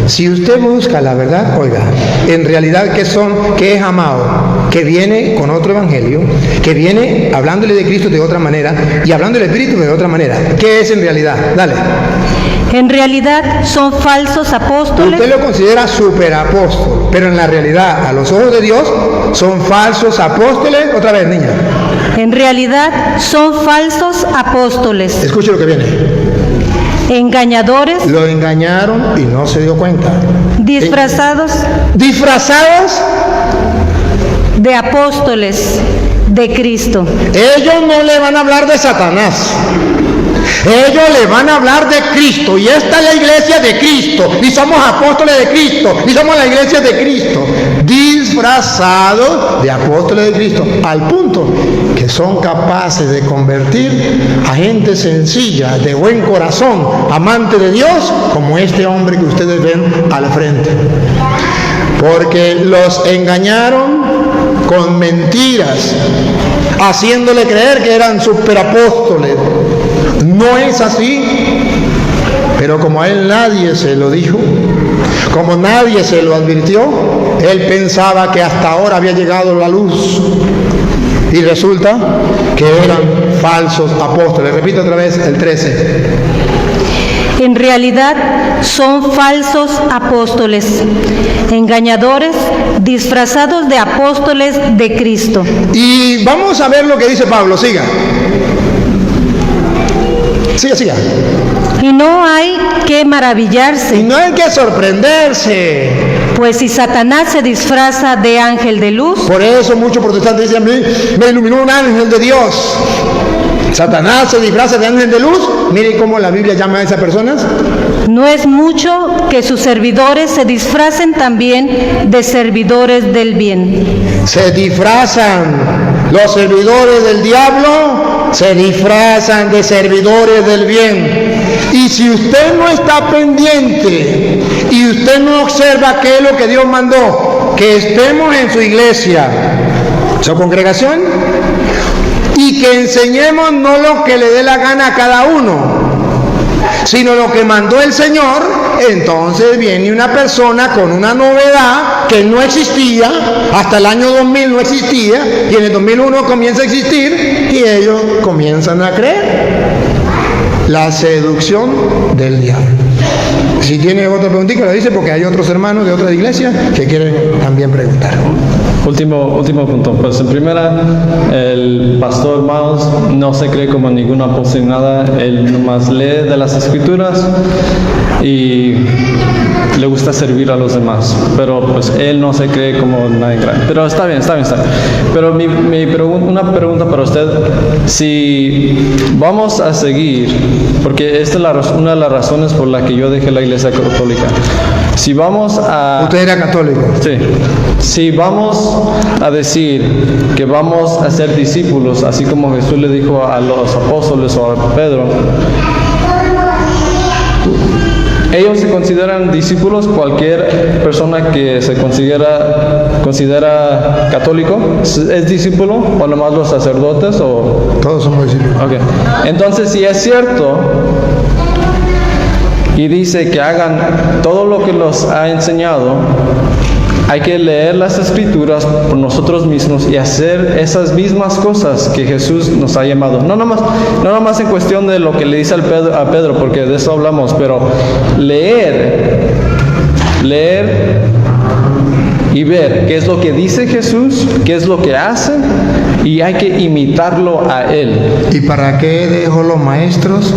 si usted busca la verdad, oiga, en realidad, ¿qué es amado? Que viene con otro evangelio, que viene hablándole de Cristo de otra manera y hablando del Espíritu de otra manera. ¿Qué es en realidad? Dale. En realidad son falsos apóstoles. Usted lo considera superapóstol, pero en la realidad, a los ojos de Dios, son falsos apóstoles. Otra vez, niña. En realidad son falsos apóstoles. Escuche lo que viene. Engañadores. Lo engañaron y no se dio cuenta. Disfrazados de apóstoles de Cristo. Ellos no le van a hablar de Satanás. Ellos le van a hablar de Cristo, y esta es la iglesia de Cristo, y somos apóstoles de Cristo, y somos la iglesia de Cristo, disfrazados de apóstoles de Cristo, al punto que son capaces de convertir a gente sencilla, de buen corazón, amante de Dios, como este hombre que ustedes ven al frente. Porque los engañaron con mentiras, haciéndole creer que eran superapóstoles. No es así, pero como a él nadie se lo dijo, como nadie se lo advirtió, él pensaba que hasta ahora había llegado la luz, y resulta que eran falsos apóstoles. Repito otra vez el 13. En realidad son falsos apóstoles, engañadores, disfrazados de apóstoles de Cristo. Y vamos a ver lo que dice Pablo. Siga. Siga. Y no hay que maravillarse. Y no hay que sorprenderse. Pues si Satanás se disfraza de ángel de luz. Por eso muchos protestantes dicen: me iluminó un ángel de Dios. Satanás se disfraza de ángel de luz. Miren cómo la Biblia llama a esas personas. No es mucho que sus servidores se disfracen también de servidores del bien. Se disfrazan los servidores del diablo, se disfrazan de servidores del bien. Y si usted no está pendiente y usted no observa qué es lo que Dios mandó, que estemos en su iglesia, su congregación, y que enseñemos no lo que le dé la gana a cada uno, sino lo que mandó el Señor, entonces viene una persona con una novedad que no existía, hasta el año 2000 no existía, y en el 2001 comienza a existir, y ellos comienzan a creer. La seducción del diablo. Si tiene otra preguntita, la dice, porque hay otros hermanos de otras iglesias que quieren también preguntar. Último punto. Pues en primera, el pastor Miles no se cree como ningún apóstol ni nada. Él nomás lee de las escrituras y le gusta servir a los demás, pero pues él no se cree como nadie grande. Pero está bien. Pero una pregunta para usted: si vamos a seguir, porque esta es una de las razones por la que yo dejé la iglesia católica. Si vamos a... ¿Usted era católico? Sí. Si vamos a decir que vamos a ser discípulos, así como Jesús le dijo a los apóstoles o a Pedro, ellos se consideran discípulos, cualquier persona que se considera católico es discípulo, o nomás los sacerdotes, o... Todos somos discípulos. Okay. Entonces, si es cierto y dice que hagan todo lo que los ha enseñado, hay que leer las escrituras por nosotros mismos y hacer esas mismas cosas que Jesús nos ha llamado. No nomás en cuestión de lo que le dice a Pedro, porque de eso hablamos, pero leer y ver qué es lo que dice Jesús, qué es lo que hace, y hay que imitarlo a Él. ¿Y para qué dejó los maestros?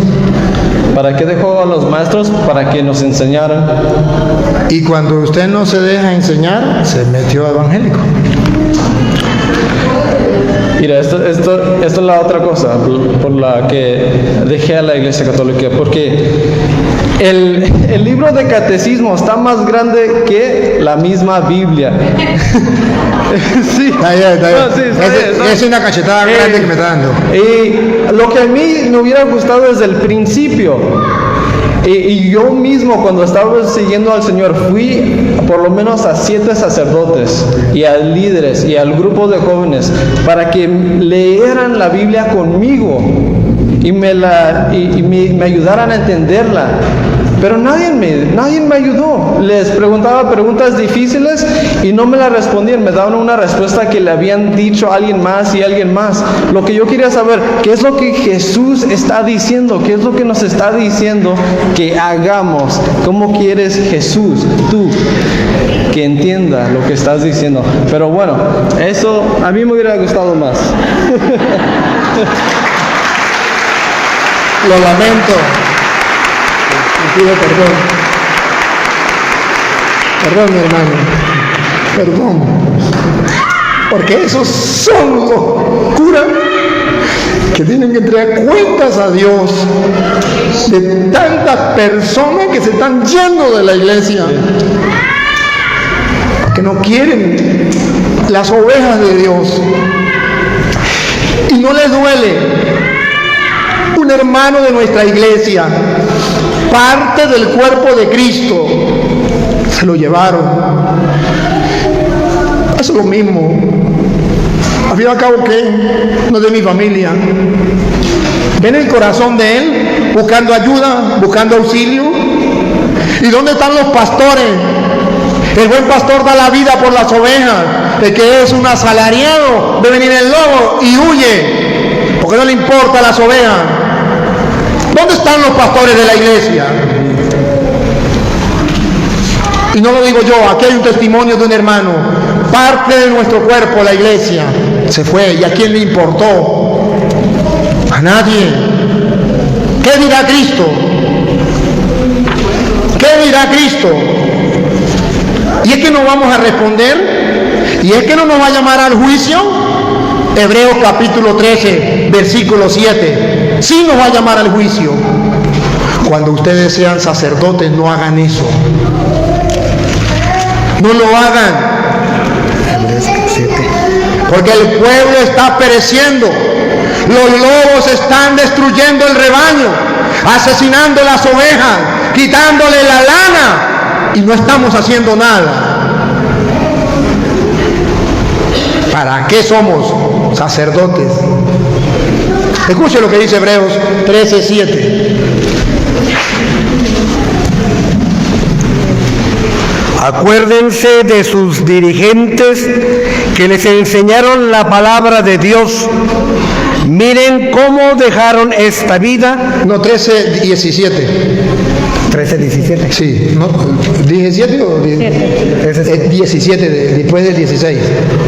¿Para qué dejó a los maestros? Para que nos enseñaran. Y cuando usted no se deja enseñar, se metió evangélico. Mira, esto es la otra cosa por la que dejé a la iglesia católica, porque el libro de catecismo está más grande que la misma Biblia. Sí. Está bien. No, sí, está bien. Es una cachetada grande que me está dando. Y lo que a mí me hubiera gustado desde el principio, y yo mismo cuando estaba siguiendo al Señor, fui por lo menos a 7 sacerdotes y a líderes y al grupo de jóvenes para que leyeran la Biblia conmigo y me ayudaran a entenderla. pero nadie me ayudó. Les preguntaba preguntas difíciles y no me las respondían, me daban una respuesta que le habían dicho a alguien más y a alguien más. Lo que yo quería saber, ¿qué es lo que Jesús está diciendo? ¿Qué es lo que nos está diciendo que hagamos? ¿Cómo quieres Jesús, tú, que entienda lo que estás diciendo? Pero bueno, eso a mí me hubiera gustado más. Lo lamento. Te pido perdón. Perdón, mi hermano. Perdón. Porque esos son los curas que tienen que entregar cuentas a Dios de tantas personas que se están yendo de la iglesia, que no quieren las ovejas de Dios. Y no les duele. Un hermano de nuestra iglesia, parte del cuerpo de Cristo, se lo llevaron. Es lo mismo. Al fin y al cabo, ¿qué? No es de mi familia. ¿Ven el corazón de él? Buscando ayuda, buscando auxilio. ¿Y dónde están los pastores? El buen pastor da la vida por las ovejas. El que es un asalariado ve venir el lobo y huye, porque no le importa las ovejas. ¿Dónde están los pastores de la iglesia? Y no lo digo yo, aquí hay un testimonio de un hermano, parte de nuestro cuerpo, la iglesia, se fue. ¿Y a quién le importó? A nadie. ¿Qué dirá Cristo? ¿Qué dirá Cristo? ¿Y es que no vamos a responder? ¿Y es que no nos va a llamar al juicio? Hebreos capítulo 13, versículo 7. Sí nos va a llamar al juicio. Cuando ustedes sean sacerdotes, no hagan eso. No lo hagan. Porque el pueblo está pereciendo. Los lobos están destruyendo el rebaño, asesinando las ovejas, quitándole la lana, y no estamos haciendo nada. ¿Para qué somos sacerdotes? Escuche lo que dice Hebreos 13:7. Acuérdense de sus dirigentes que les enseñaron la palabra de Dios. Miren cómo dejaron esta vida. No, 13:17. 13:17. Sí, ¿no? ¿17 o 17? Después del 16.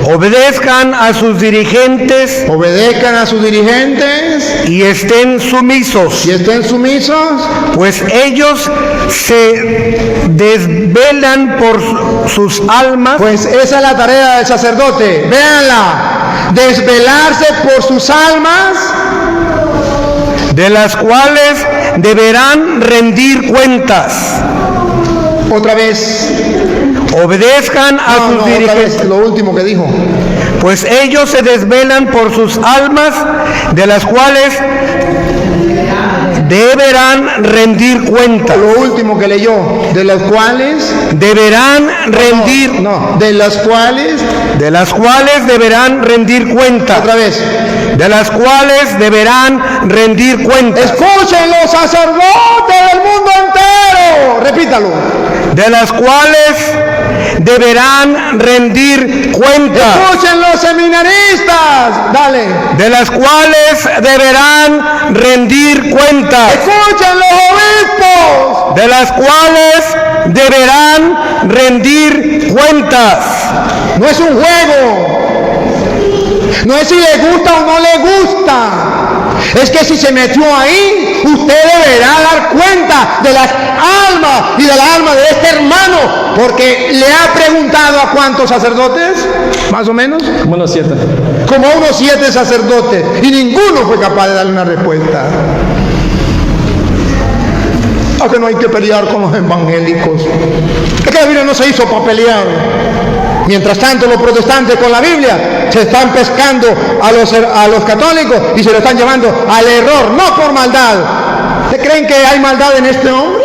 Obedezcan a sus dirigentes. Obedezcan a sus dirigentes. Y estén sumisos. Y estén sumisos. Pues ellos se desvelan por sus almas. Pues esa es la tarea del sacerdote. Véanla. Desvelarse por sus almas, de las cuales deberán rendir cuentas. Otra vez. Obedezcan a sus dirigentes. Otra vez, lo último que dijo. Pues ellos se desvelan por sus almas, de las cuales deberán rendir cuentas. Lo último que leyó, de las cuales deberán rendir. de las cuales deberán rendir cuentas. Otra vez. De las cuales deberán rendir cuentas. Escuchen los sacerdotes del mundo entero. Repítalo. De las cuales deberán rendir cuentas. Escuchen los seminaristas. Dale. De las cuales deberán rendir cuentas. Escuchen los obispos. De las cuales deberán rendir cuentas. No es un juego. No es si le gusta o no le gusta. Es que si se metió ahí, usted deberá dar cuenta de las almas y del alma de este hermano, porque le ha preguntado a cuántos sacerdotes, más o menos, Bueno, 7. como unos 7 sacerdotes, y ninguno fue capaz de darle una respuesta. Aunque no hay que pelear con los evangélicos. Es que la Biblia no se hizo para pelear. Mientras tanto, los protestantes con la Biblia se están pescando a los católicos y se lo están llevando al error, no por maldad. ¿Ustedes creen que hay maldad en este hombre?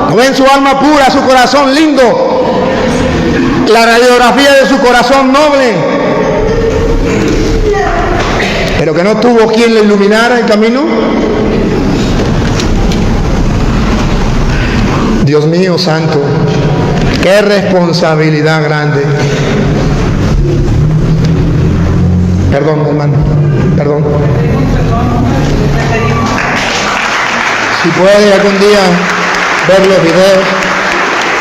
¿No ven su alma pura, su corazón lindo? La radiografía de su corazón noble. Pero que no tuvo quien le iluminara el camino. Dios mío santo, qué responsabilidad grande. Perdón, hermano, perdón. Si puede algún día ver los videos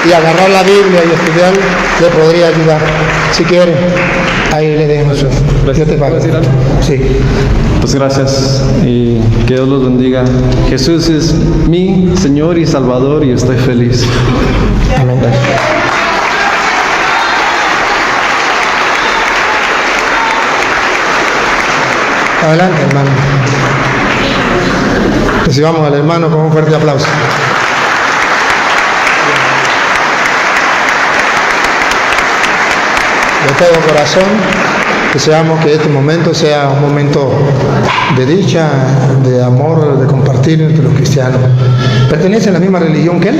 y agarrar la Biblia y estudiar, le podría ayudar. Si quiere, ahí le dejo eso. Yo te pago. Sí. Pues gracias y que Dios los bendiga. Jesús es mi Señor y Salvador y estoy feliz. Amén. Adelante, hermano. Recibamos al hermano con un fuerte aplauso. De todo corazón, deseamos que este momento sea un momento de dicha, de amor, de compartir entre los cristianos. ¿Pertenece a la misma religión que él?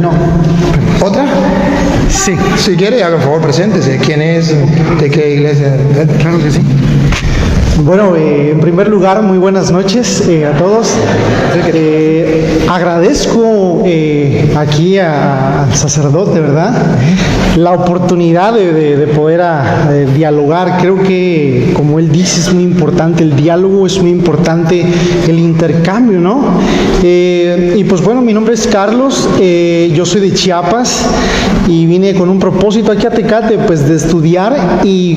No. ¿Otra? Sí. Si quiere, haga por favor, preséntese. ¿Quién es? ¿De qué iglesia? Claro que sí. Bueno, en primer lugar, muy buenas noches a todos. Agradezco aquí al sacerdote, ¿verdad? La oportunidad de poder dialogar. Creo que, como él dice, es muy importante el diálogo, es muy importante el intercambio, ¿no? Y pues bueno, mi nombre es Carlos, yo soy de Chiapas y vine con un propósito aquí a Tecate, pues de estudiar y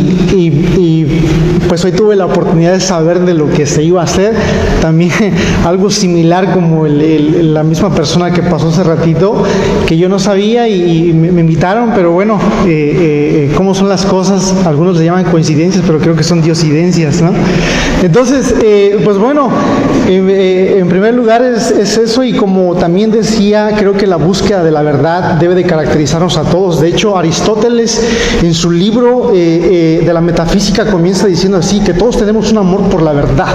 pues hoy tuve la oportunidad de saber de lo que se iba a hacer, también algo similar como la misma persona que pasó hace ratito, que yo no sabía y me invitaron, pero bueno, cómo son las cosas, algunos le llaman coincidencias, pero creo que son diosidencias, ¿no? Entonces, pues bueno, en primer lugar es eso, y como también decía, creo que la búsqueda de la verdad debe de caracterizarnos a todos. De hecho, Aristóteles en su libro de la metafísica comienza diciendo así, que todos tenemos un amor por la verdad.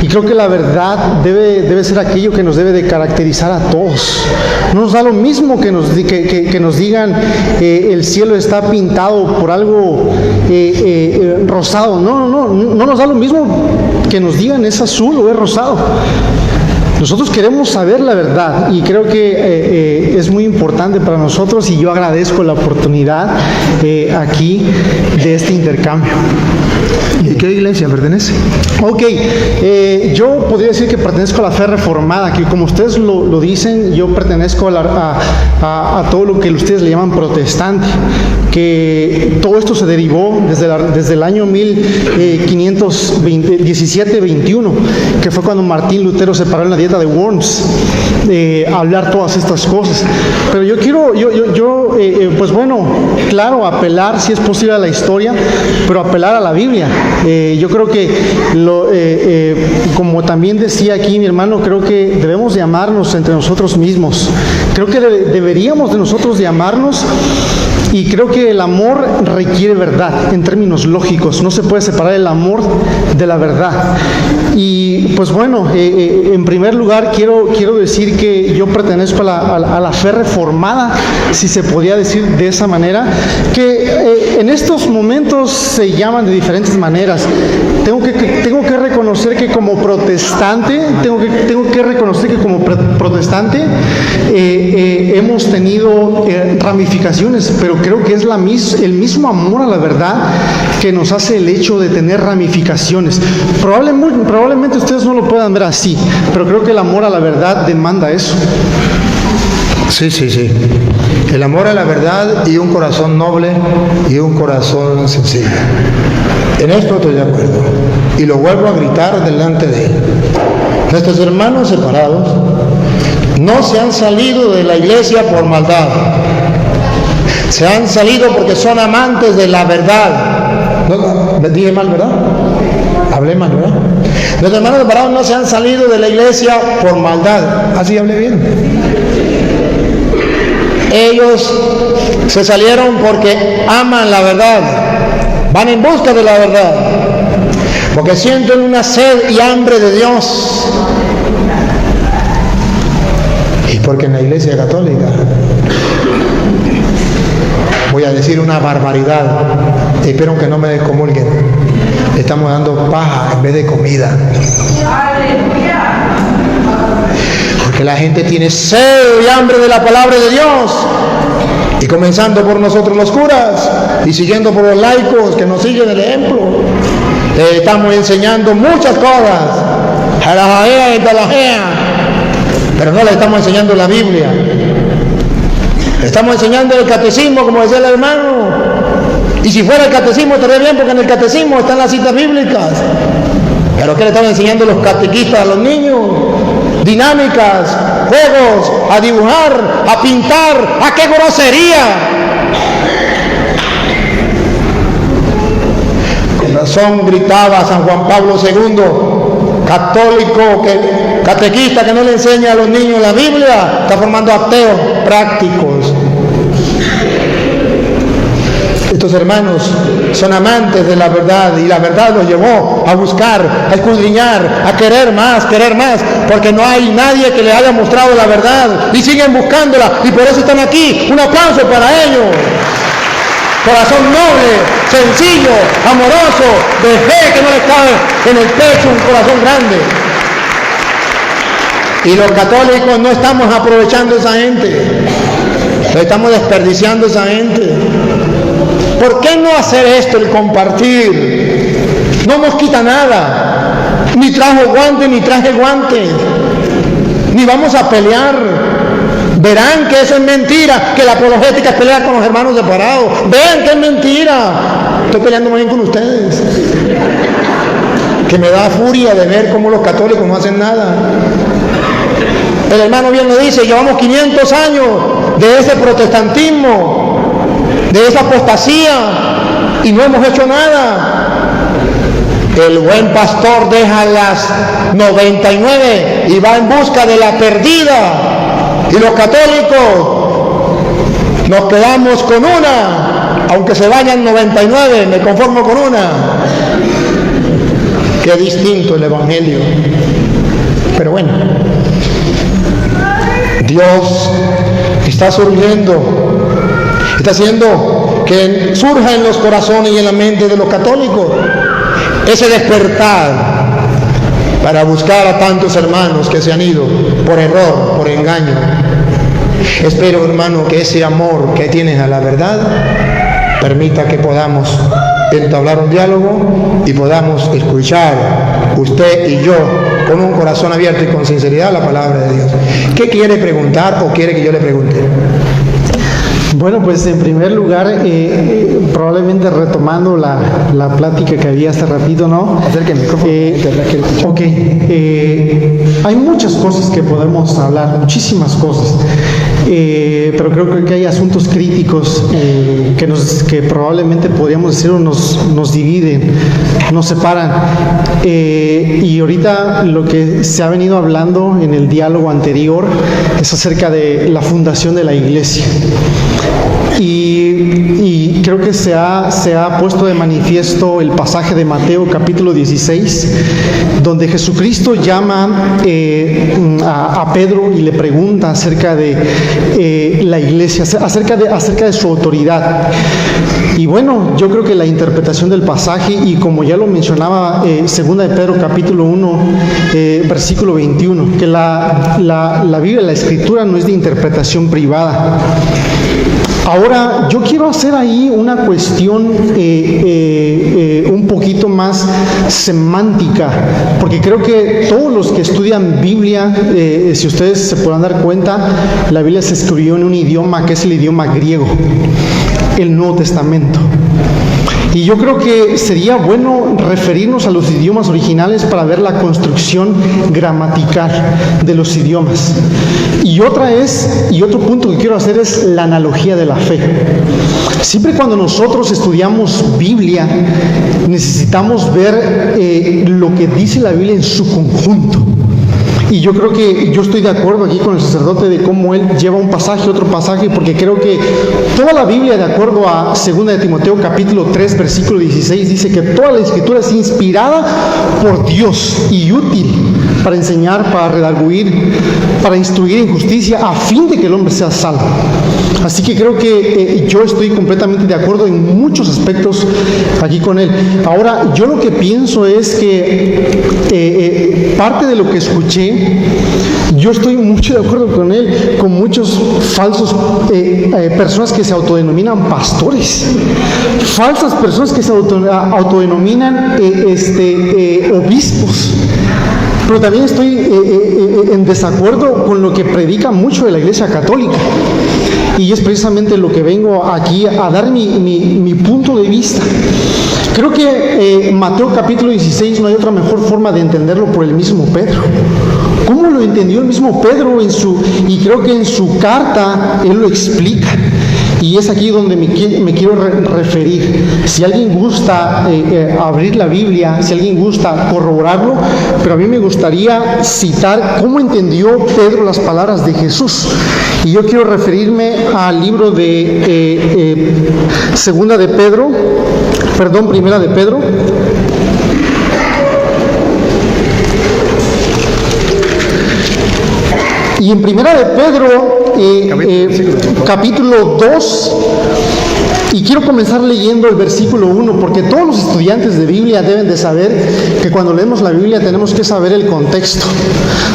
Y creo que la verdad debe ser aquello que nos debe de caracterizar a todos. No nos da lo mismo que nos digan el cielo está pintado por algo rosado. No nos da lo mismo que nos digan es azul o es rosado. Nosotros queremos saber la verdad y creo que es muy importante para nosotros, y yo agradezco la oportunidad aquí de este intercambio. ¿Y qué iglesia pertenece? Ok, yo podría decir que pertenezco a la fe reformada, que como ustedes lo dicen, yo pertenezco a todo lo que ustedes le llaman protestante, que todo esto se derivó desde el año 1517-21, que fue cuando Martín Lutero se paró en la dieta de Worms, a hablar todas estas cosas. Pero yo quiero, pues bueno, claro, apelar si es posible a la historia, pero apelar a la Biblia. Yo creo que, como también decía aquí mi hermano, creo que debemos de amarnos entre nosotros mismos. Creo que deberíamos de nosotros de amarnos. Y creo que el amor requiere verdad, en términos lógicos. No se puede separar el amor de la verdad. Y pues bueno, en primer lugar quiero decir que yo pertenezco a la fe reformada, si se podía decir de esa manera, que en estos momentos se llaman de diferentes maneras. Tengo que reconocer que como protestante, hemos tenido ramificaciones, pero creo que es el mismo amor a la verdad que nos hace el hecho de tener ramificaciones. Probablemente ustedes no lo puedan ver así, pero creo que el amor a la verdad demanda eso. Sí. El amor a la verdad y un corazón noble y un corazón sencillo. En esto estoy de acuerdo. Y lo vuelvo a gritar delante de él. Nuestros hermanos separados no se han salido de la iglesia por maldad. Se han salido porque son amantes de la verdad. No, dije mal, ¿verdad? Hablé mal, ¿verdad? Los hermanos separados no se han salido de la iglesia por maldad. Así hablé bien. Ellos se salieron porque aman la verdad. Van en busca de la verdad. Porque sienten una sed y hambre de Dios. Y porque en la iglesia católica, voy a decir una barbaridad, espero que no me excomulguen, estamos dando paja en vez de comida. Porque la gente tiene sed y hambre de la palabra de Dios. Y comenzando por nosotros los curas y siguiendo por los laicos que nos siguen el ejemplo. Estamos enseñando muchas cosas, jalajea y talajea, pero no le estamos enseñando la Biblia. Le estamos enseñando el catecismo, como decía el hermano. Y si fuera el catecismo estaría bien, porque en el catecismo están las citas bíblicas. Pero ¿qué le están enseñando los catequistas a los niños? Dinámicas, juegos, a dibujar, a pintar. ¡A qué grosería! Con razón gritaba San Juan Pablo II, católico, catequista que no le enseña a los niños la Biblia, está formando ateos prácticos. Estos hermanos son amantes de la verdad y la verdad los llevó a buscar, a escudriñar, a querer más, porque no hay nadie que les haya mostrado la verdad y siguen buscándola y por eso están aquí. Un aplauso para ellos. Corazón noble, sencillo, amoroso, de fe que no les cabe en el pecho, un corazón grande. Y los católicos no estamos aprovechando a esa gente, estamos desperdiciando a esa gente. ¿Por qué no hacer esto, el compartir? No nos quita nada, ni trajo guantes, ni traje guantes, ni vamos a pelear. Verán que eso es mentira, que la apologética es pelear con los hermanos separados. Vean que es mentira. Estoy peleando muy bien con ustedes, que me da furia de ver cómo los católicos no hacen nada. El hermano bien lo dice, llevamos 500 años de ese protestantismo, de esa apostasía, y no hemos hecho nada. El buen pastor deja las 99 y va en busca de la perdida. Y los católicos nos quedamos con una, aunque se vayan 99, me conformo con una. Qué distinto el Evangelio. Pero bueno, Dios está surgiendo, está haciendo que surja en los corazones y en la mente de los católicos ese despertar para buscar a tantos hermanos que se han ido por error, por engaño. Espero, hermano, que ese amor que tienes a la verdad permita que podamos entablar un diálogo y podamos escuchar, usted y yo, con un corazón abierto y con sinceridad, la palabra de Dios. ¿Qué quiere preguntar o quiere que yo le pregunte? Bueno, pues en primer lugar, probablemente retomando la plática que había hace ratito, ¿no? Acérqueme, ok, hay muchas cosas que podemos hablar, muchísimas cosas, pero creo que hay asuntos críticos que probablemente podríamos decir nos dividen, nos separan. Y ahorita lo que se ha venido hablando en el diálogo anterior es acerca de la fundación de la iglesia. Y creo que se ha puesto de manifiesto el pasaje de Mateo capítulo 16, donde Jesucristo llama a Pedro y le pregunta acerca de la iglesia, acerca de su autoridad. Y bueno, yo creo que la interpretación del pasaje, y como ya lo mencionaba segunda de Pedro capítulo 1, versículo 21, que la Biblia, la Escritura no es de interpretación privada. Ahora, yo quiero hacer ahí una cuestión un poquito más semántica, porque creo que todos los que estudian Biblia, si ustedes se podrán dar cuenta, la Biblia se escribió en un idioma que es el idioma griego, el Nuevo Testamento. Y yo creo que sería bueno referirnos a los idiomas originales para ver la construcción gramatical de los idiomas. Y otro punto que quiero hacer es la analogía de la fe. Siempre cuando nosotros estudiamos Biblia, necesitamos ver lo que dice la Biblia en su conjunto. Y yo creo que yo estoy de acuerdo aquí con el sacerdote de cómo él lleva un pasaje, otro pasaje, porque creo que toda la Biblia, de acuerdo a 2 de Timoteo capítulo 3, versículo 16, dice que toda la Escritura es inspirada por Dios y útil para enseñar, para redarguir, para instruir en justicia, a fin de que el hombre sea salvo. Así que creo que yo estoy completamente de acuerdo en muchos aspectos aquí con él. Ahora, yo lo que pienso es que parte de lo que escuché, yo estoy mucho de acuerdo con él, con muchos falsos personas que se autodenominan pastores, falsas personas que se autodenominan obispos. Pero también estoy en desacuerdo con lo que predica mucho de la Iglesia Católica. Y es precisamente lo que vengo aquí a dar mi punto de vista. Creo que Mateo capítulo 16 no hay otra mejor forma de entenderlo por el mismo Pedro. ¿Cómo lo entendió el mismo Pedro y creo que en su carta él lo explica? Y es aquí donde me quiero referir. Si alguien gusta abrir la Biblia, si alguien gusta corroborarlo, pero a mí me gustaría citar cómo entendió Pedro las palabras de Jesús. Y yo quiero referirme al libro de Primera de Pedro. Y en Primera de Pedro, capítulo 2, y quiero comenzar leyendo el versículo 1, porque todos los estudiantes de Biblia deben de saber que cuando leemos la Biblia tenemos que saber el contexto.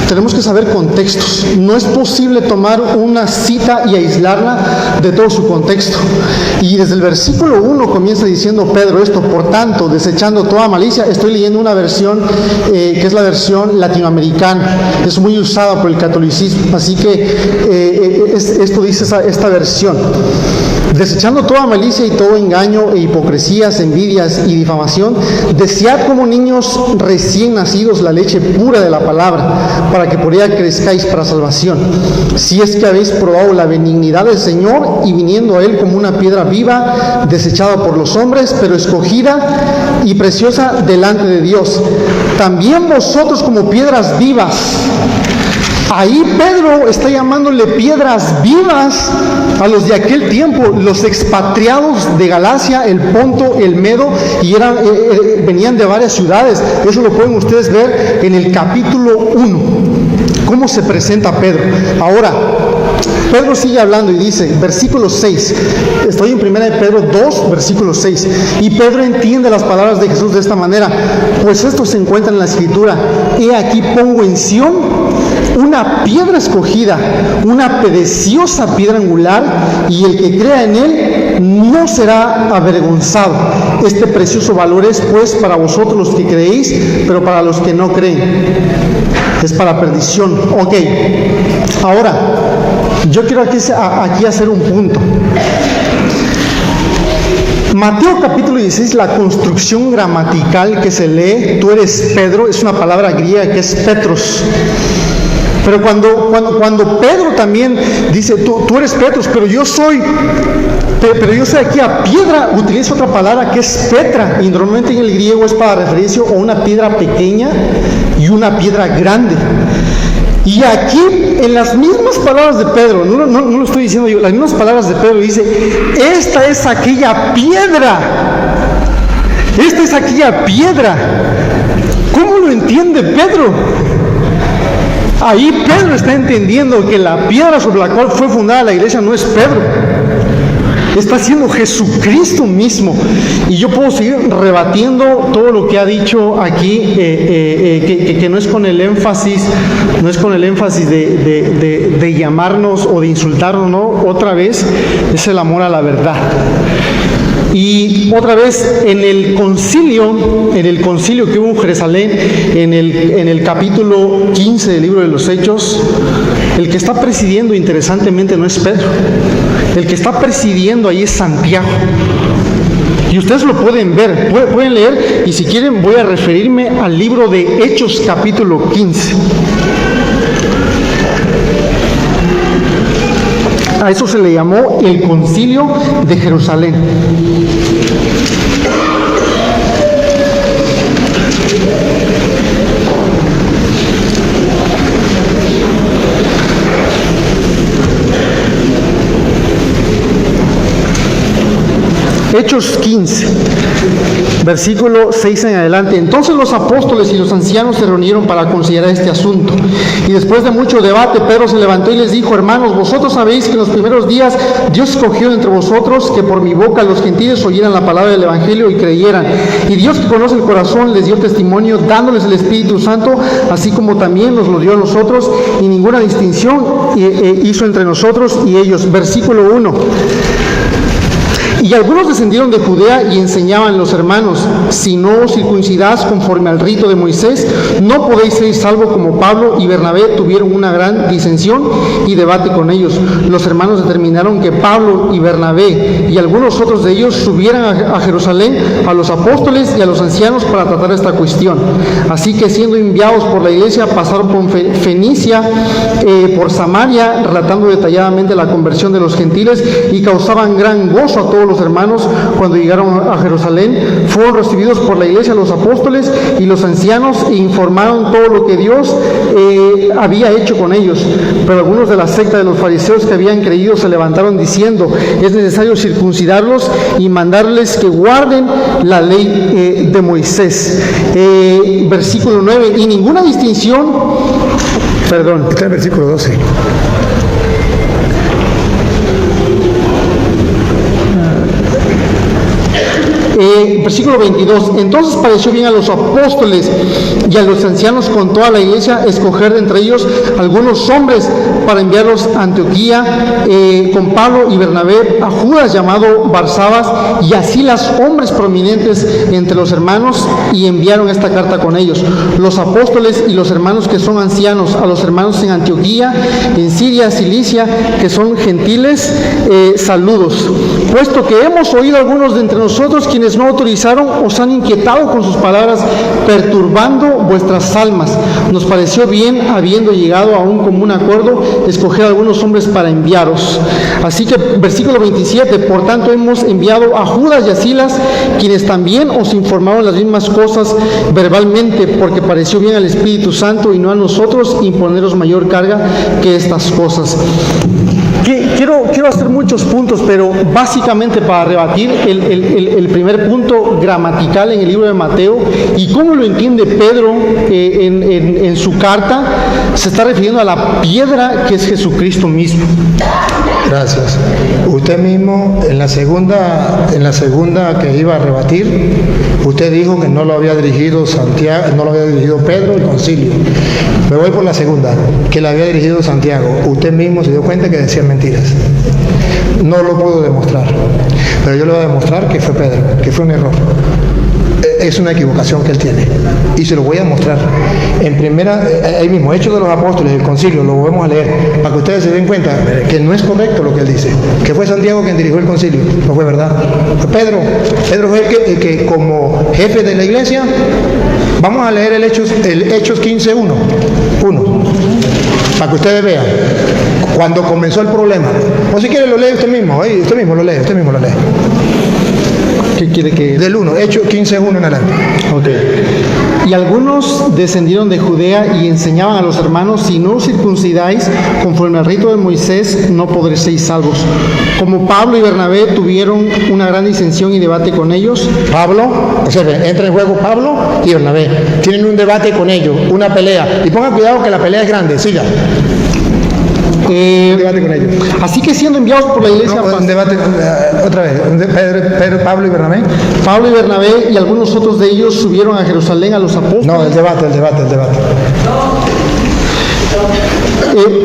Tenemos que saber contextos. No es posible tomar una cita y aislarla de todo su contexto. Y desde el versículo 1 comienza diciendo Pedro esto: por tanto, desechando toda malicia. Estoy leyendo una versión que es la versión latinoamericana. Es muy usada por el catolicismo. Así que esto dice esta versión: desechando toda malicia y todo engaño e hipocresías, envidias y difamación, desead como niños recién nacidos la leche pura de la palabra, para que por ella crezcáis para salvación. Si es que habéis probado la benignidad del Señor, y viniendo a Él como una piedra viva, desechada por los hombres, pero escogida y preciosa delante de Dios. También vosotros como piedras vivas. Ahí Pedro está llamándole piedras vivas a los de aquel tiempo, los expatriados de Galacia, el Ponto, el Medo, y venían de varias ciudades. Eso lo pueden ustedes ver en el capítulo 1, cómo se presenta Pedro. Ahora, Pedro sigue hablando y dice, versículo 6, estoy en 1 de Pedro 2, versículo 6, y Pedro entiende las palabras de Jesús de esta manera: pues esto se encuentra en la Escritura: he aquí pongo en Sión una piedra escogida, una preciosa piedra angular, y el que crea en él no será avergonzado. Este precioso valor es pues para vosotros los que creéis, pero para los que no creen es para perdición. Ok, ahora yo quiero aquí hacer un punto. Mateo capítulo 16, la construcción gramatical que se lee, tú eres Pedro, es una palabra griega que es Petros. Pero cuando Pedro también dice, tú eres Petros, pero yo soy aquí a piedra, utiliza otra palabra que es Petra, y normalmente en el griego es para referirse a una piedra pequeña y una piedra grande. Y aquí, en las mismas palabras de Pedro, no lo estoy diciendo yo, las mismas palabras de Pedro dice: esta es aquella piedra. Esta es aquella piedra. ¿Cómo lo entiende Pedro? Ahí Pedro está entendiendo que la piedra sobre la cual fue fundada la iglesia no es Pedro, está siendo Jesucristo mismo. Y yo puedo seguir rebatiendo todo lo que ha dicho aquí, que no es con el énfasis, de llamarnos o de insultarnos, ¿no? Otra vez es el amor a la verdad. Y otra vez en el concilio que hubo en Jerusalén, en el capítulo 15 del libro de los Hechos, el que está presidiendo, interesantemente, no es Pedro. El que está presidiendo ahí es Santiago. Y ustedes lo pueden ver, pueden leer, y si quieren voy a referirme al libro de Hechos capítulo 15. A eso se le llamó el concilio de Jerusalén. Hechos 15, versículo 6 en adelante. Entonces los apóstoles y los ancianos se reunieron para considerar este asunto. Y después de mucho debate, Pedro se levantó y les dijo: hermanos, vosotros sabéis que en los primeros días Dios escogió entre vosotros que por mi boca los gentiles oyeran la palabra del Evangelio y creyeran. Y Dios, que conoce el corazón, les dio testimonio dándoles el Espíritu Santo, así como también nos lo dio a nosotros, y ninguna distinción hizo entre nosotros y ellos. Versículo 1. Y algunos descendieron de Judea y enseñaban a los hermanos: si no os circuncidáis conforme al rito de Moisés, no podéis ser salvos. Como Pablo y Bernabé tuvieron una gran disensión y debate con ellos, los hermanos determinaron que Pablo y Bernabé y algunos otros de ellos subieran a Jerusalén a los apóstoles y a los ancianos para tratar esta cuestión. Así que, siendo enviados por la iglesia, pasaron por Fenicia, por Samaria, relatando detalladamente la conversión de los gentiles, y causaban gran gozo a todos los hermanos. Cuando llegaron a Jerusalén, fueron recibidos por la iglesia los apóstoles y los ancianos e informaron todo lo que Dios había hecho con ellos. Pero algunos de la secta de los fariseos que habían creído se levantaron diciendo: es necesario circuncidarlos y mandarles que guarden la ley de Moisés. Versículo 9. Y ninguna distinción, perdón, Está en el versículo 12. Versículo 22. Entonces pareció bien a los apóstoles y a los ancianos con toda la iglesia escoger de entre ellos algunos hombres para enviarlos a Antioquía, con Pablo y Bernabé, a Judas llamado Barsabas y a Silas, hombres prominentes entre los hermanos, y enviaron esta carta con ellos. Los apóstoles y los hermanos que son ancianos, a los hermanos en Antioquía, en Siria, Cilicia, que son gentiles, saludos. Puesto que hemos oído algunos de entre nosotros, quienes no autorizaron, os han inquietado con sus palabras, perturbando vuestras almas. Nos pareció bien, habiendo llegado a un común acuerdo, escoger a algunos hombres para enviaros. Así que, versículo 27, por tanto hemos enviado a Judas y a Silas, quienes también os informaron las mismas cosas verbalmente, porque pareció bien al Espíritu Santo y no a nosotros imponeros mayor carga que estas cosas. Quiero hacer muchos puntos, pero básicamente para rebatir el primer punto gramatical en el libro de Mateo y cómo lo entiende Pedro en su carta, se está refiriendo a la piedra que es Jesucristo mismo. Gracias. Usted mismo en la segunda que iba a rebatir, usted dijo que no lo había dirigido Santiago, no lo había dirigido Pedro el concilio. Me voy por la segunda, que la había dirigido Santiago. Usted mismo se dio cuenta que decía mentiras. No lo puedo demostrar, pero yo le voy a demostrar que fue Pedro, que fue un error. Es una equivocación que él tiene y se lo voy a mostrar en primera, ahí mismo, Hechos de los Apóstoles, el concilio, lo volvemos a leer para que ustedes se den cuenta que no es correcto lo que él dice, que fue Santiago quien dirigió el concilio. No fue verdad, fue Pedro fue el que como jefe de la iglesia. Vamos a leer el Hechos 15:1 para que ustedes vean cuando comenzó el problema, o si quiere lo lee usted mismo lo lee. ¿Qué quiere que...? Del 1, Hechos 15:1 en adelante. Ok. Y algunos descendieron de Judea y enseñaban a los hermanos: si no os circuncidáis conforme al rito de Moisés, no podréis ser salvos. Como Pablo y Bernabé tuvieron una gran disensión y debate con ellos. Entra en juego Pablo y Bernabé. Tienen un debate con ellos, una pelea. Y pongan cuidado que la pelea es grande, siga. Debate con ellos. Así que, siendo enviados por la iglesia, un debate otra vez, Pedro, Pablo y Bernabé. Pablo y Bernabé y algunos otros de ellos subieron a Jerusalén a los apóstoles. No, el debate.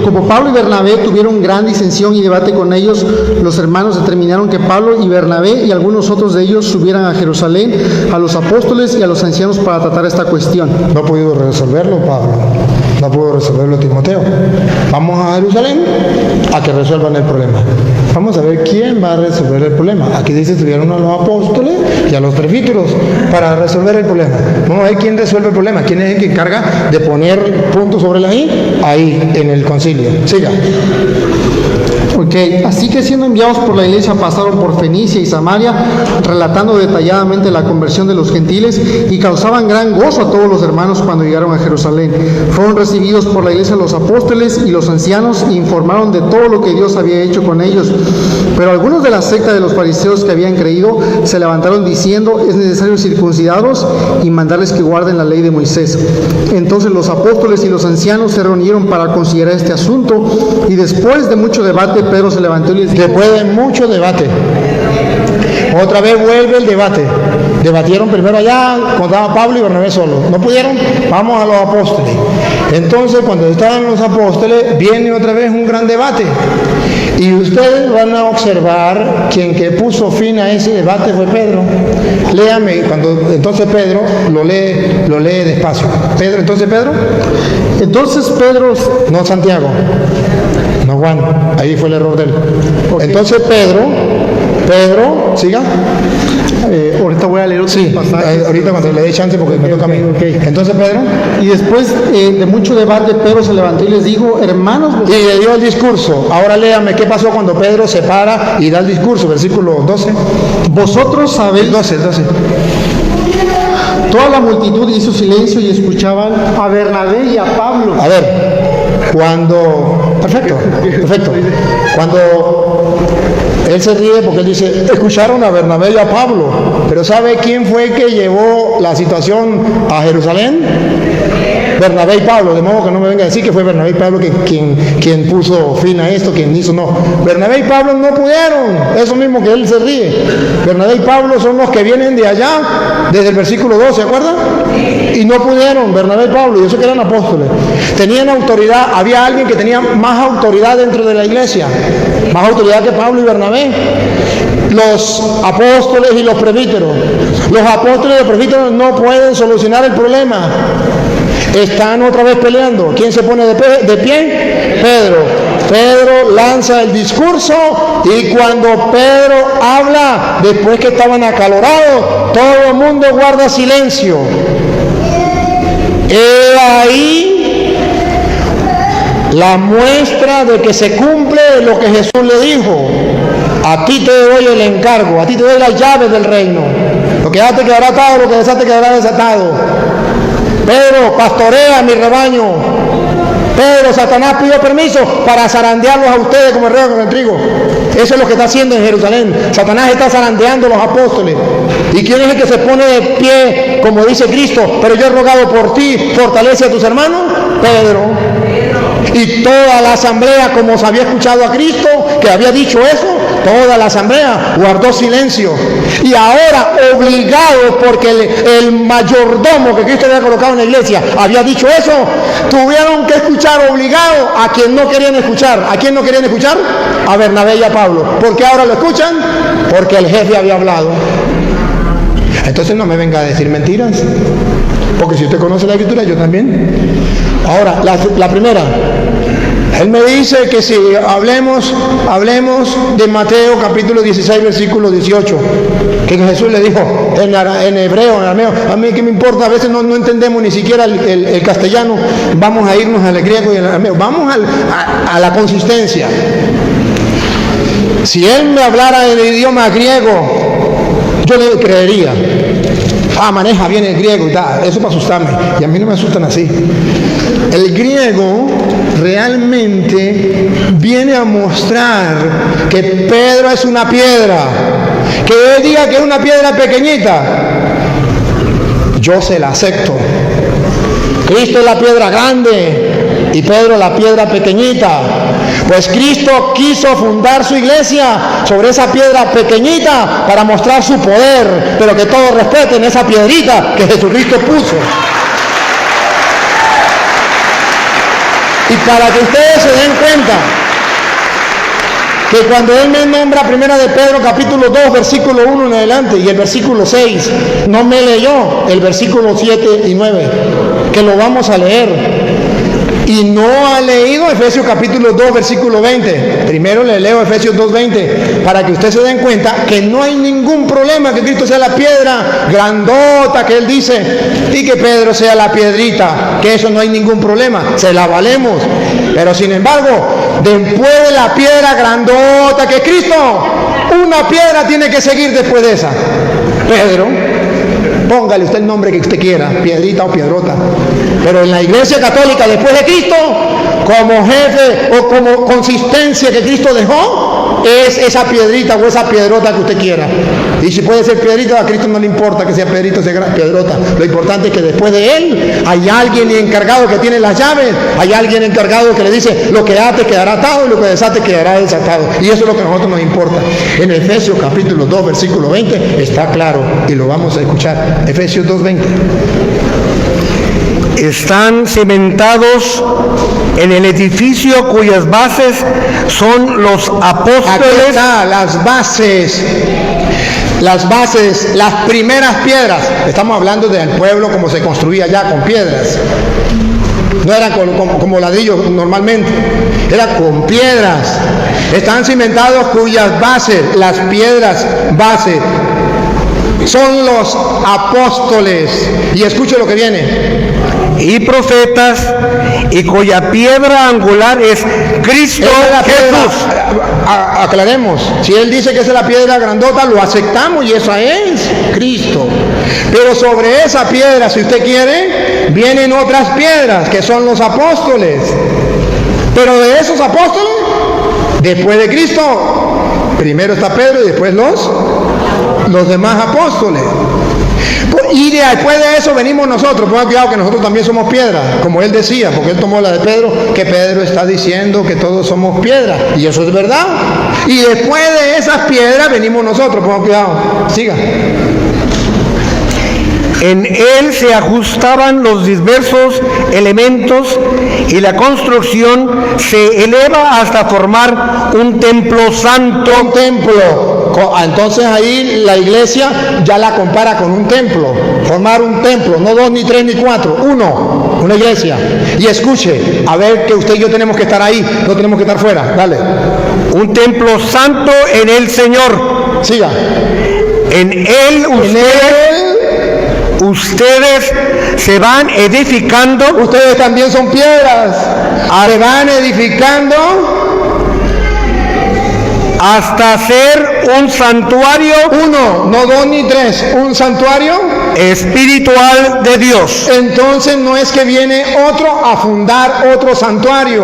Como Pablo y Bernabé tuvieron gran disensión y debate con ellos, los hermanos determinaron que Pablo y Bernabé y algunos otros de ellos subieran a Jerusalén a los apóstoles y a los ancianos para tratar esta cuestión. No ha podido resolverlo Pablo, no pudo resolverlo Timoteo. Vamos a Jerusalén a que resuelvan el problema. Vamos a ver quién va a resolver el problema. Aquí dice: subieron a los apóstoles y a los presbíteros para resolver el problema. Vamos a ver quién resuelve el problema, quién es el que encarga de poner puntos sobre la I ahí en el concilio. Siga. Ok. Ok, así que siendo enviados por la iglesia pasaron por Fenicia y Samaria, relatando detalladamente la conversión de los gentiles y causaban gran gozo a todos los hermanos cuando llegaron a Jerusalén. Fueron recibidos por la iglesia los apóstoles y los ancianos e informaron de todo lo que Dios había hecho con ellos. Pero algunos de la secta de los fariseos que habían creído se levantaron diciendo: es necesario circuncidarlos y mandarles que guarden la ley de Moisés. Entonces los apóstoles y los ancianos se reunieron para considerar este asunto, y después de mucho debate Pedro se levantó y les dijo: Después de mucho debate, otra vez vuelve el debate. Debatieron primero allá, cuando estaban Pablo y Bernabé solos. No pudieron, vamos a los apóstoles. Entonces, cuando estaban los apóstoles, viene otra vez un gran debate. Y ustedes van a observar quien que puso fin a ese debate fue Pedro. Léame, entonces Pedro lo lee despacio. Entonces Pedro, no Santiago, no Juan, ahí fue el error de él. Okay. Entonces Pedro, siga. Ahorita voy a leer otro pasaje. Ahorita cuando le dé chance porque me toca a mí. Okay. Entonces Pedro. Y después de mucho debate Pedro se levantó y les dijo: hermanos. Y le dio el discurso. Ahora léame qué pasó cuando Pedro se para y da el discurso. Versículo 12. Vosotros sabéis. 12. Toda la multitud hizo silencio y escuchaban a Bernabé y a Pablo. A ver, perfecto. Cuando él se ríe porque él dice: escucharon a Bernabé y a Pablo. Pero ¿sabe quién fue el que llevó la situación a Jerusalén? Bernabé y Pablo, de modo que no me venga a decir que fue Bernabé y Pablo quien puso fin a esto, quien hizo, no. Bernabé y Pablo no pudieron, eso mismo que él se ríe. Bernabé y Pablo son los que vienen de allá, desde el versículo 2, ¿se acuerdan? Y no pudieron, Bernabé y Pablo, y eso que eran apóstoles. Tenían autoridad, había alguien que tenía más autoridad dentro de la iglesia, más autoridad que Pablo y Bernabé. Los apóstoles y los presbíteros. Los apóstoles y los presbíteros no pueden solucionar el problema. Están otra vez peleando. ¿Quién se pone de pie? Pedro. Pedro lanza el discurso y cuando Pedro habla, después que estaban acalorados, todo el mundo guarda silencio. He ahí la muestra de que se cumple lo que Jesús le dijo: a ti te doy el encargo, a ti te doy las llaves del reino. Lo que ya te quedará atado, lo que desate quedará desatado. Pedro, pastorea mi rebaño. Pedro, Satanás pidió permiso para zarandearlos a ustedes como el rey con el trigo. Eso es lo que está haciendo en Jerusalén. Satanás está zarandeando a los apóstoles. ¿Y quién es el que se pone de pie, como dice Cristo? Pero yo he rogado por ti, fortalece a tus hermanos. Pedro. Y toda la asamblea, como se había escuchado a Cristo, que había dicho eso, toda la asamblea guardó silencio. Y ahora, obligados, porque el mayordomo que Cristo había colocado en la iglesia había dicho eso, tuvieron que escuchar obligados a quien no querían escuchar. ¿A quién no querían escuchar? A Bernabé y a Pablo. ¿Por qué ahora lo escuchan? Porque el jefe había hablado. Entonces no me venga a decir mentiras, porque si usted conoce la escritura, yo también. Ahora, la primera, él me dice que si hablemos de Mateo capítulo 16, versículo 18, que Jesús le dijo en hebreo, en arameo: a mí que me importa, a veces no entendemos ni siquiera el castellano, vamos a irnos al griego y al arameo, vamos a la consistencia. Si él me hablara en el idioma griego, yo le creería. Maneja bien el griego y tal, eso para asustarme, y a mí no me asustan así. El griego realmente viene a mostrar que Pedro es una piedra. Que él diga que es una piedra pequeñita, yo se la acepto. Cristo es la piedra grande y Pedro la piedra pequeñita. Pues Cristo quiso fundar su iglesia sobre esa piedra pequeñita para mostrar su poder, pero que todos respeten esa piedrita que Jesucristo puso. Y para que ustedes se den cuenta que cuando Él me nombra primera de Pedro capítulo 2 versículo 1 en adelante y el versículo 6, no me leyó el versículo 7 y 9, que lo vamos a leer. Y no ha leído Efesios capítulo 2 versículo 20. Primero le leo Efesios 2:20 para que ustedes se den cuenta que no hay ningún problema que Cristo sea la piedra grandota que Él dice y que Pedro sea la piedrita, que eso no hay ningún problema, se la valemos. Pero sin embargo, después de la piedra grandota que es Cristo, una piedra tiene que seguir después de esa. Pedro, póngale usted el nombre que usted quiera, piedrita o piedrota, pero en la Iglesia Católica después de Cristo, como jefe o como consistencia que Cristo dejó, es esa piedrita o esa piedrota que usted quiera. Y si puede ser piedrita, a Cristo no le importa que sea piedrita o sea piedrota. Lo importante es que después de Él hay alguien encargado que tiene las llaves, hay alguien encargado que le dice: lo que ates quedará atado y lo que desates quedará desatado. Y eso es lo que a nosotros nos importa. En Efesios capítulo 2, versículo 20 está claro y lo vamos a escuchar. Efesios 2:20. Están cimentados en el edificio cuyas bases son los apóstoles. Aquí está, las bases, las primeras piedras. Estamos hablando del pueblo como se construía ya con piedras. No eran como ladrillos normalmente, era con piedras. Están cimentados cuyas bases, las piedras bases, son los apóstoles. Y escuche lo que viene. Y profetas, y cuya piedra angular es Cristo Jesús. Aclaremos, si Él dice que esa es la piedra grandota, lo aceptamos y esa es Cristo. Pero sobre esa piedra, si usted quiere, vienen otras piedras que son los apóstoles. Pero de esos apóstoles, después de Cristo, primero está Pedro y después los demás apóstoles. Y después de eso venimos nosotros. Pongan cuidado que nosotros también somos piedras, como él decía, porque él tomó la de Pedro, que Pedro está diciendo que todos somos piedras, y eso es verdad. Y después de esas piedras venimos nosotros. Pongan cuidado, siga. En él se ajustaban los diversos elementos y la construcción se eleva hasta formar un templo santo. Un templo. Entonces ahí la iglesia ya la compara con un templo. Formar un templo, no 2, ni 3, ni 4, uno, una iglesia. Y escuche, a ver que usted y yo tenemos que estar ahí, no tenemos que estar fuera. Dale. Un templo santo en el Señor. Siga. En él ustedes se van edificando. Ustedes también son piedras. Se van edificando hasta ser un santuario. Uno, no 2 ni 3, un santuario espiritual de Dios. Entonces no es que viene otro a fundar otro santuario,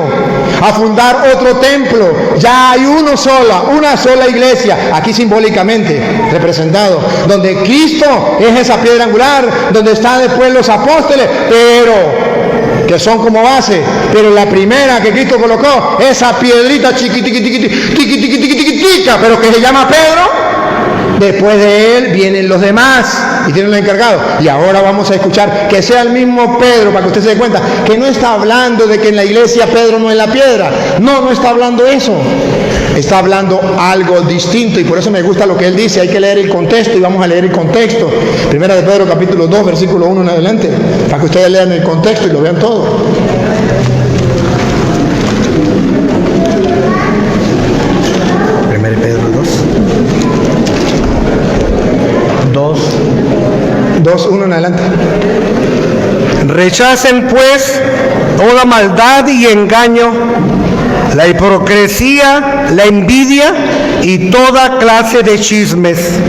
a fundar otro templo. Ya hay una sola iglesia, aquí simbólicamente representado, donde Cristo es esa piedra angular, donde están después los apóstoles, pero que son como base, pero la primera que Cristo colocó, esa piedrita chiquitica, pero que se llama Pedro. Después de él vienen los demás y tienen los encargados. Y ahora vamos a escuchar que sea el mismo Pedro, para que usted se dé cuenta que no está hablando de que en la iglesia Pedro no es la piedra. No está hablando eso. Está hablando algo distinto, y por eso me gusta lo que él dice. Hay que leer el contexto, y vamos a leer el contexto. Primera de Pedro capítulo 2, versículo 1 en adelante, para que ustedes lean el contexto y lo vean todo. Primera de Pedro 2, 1 en adelante. Rechacen pues toda maldad y engaño, la hipocresía, la envidia y toda clase de chismes.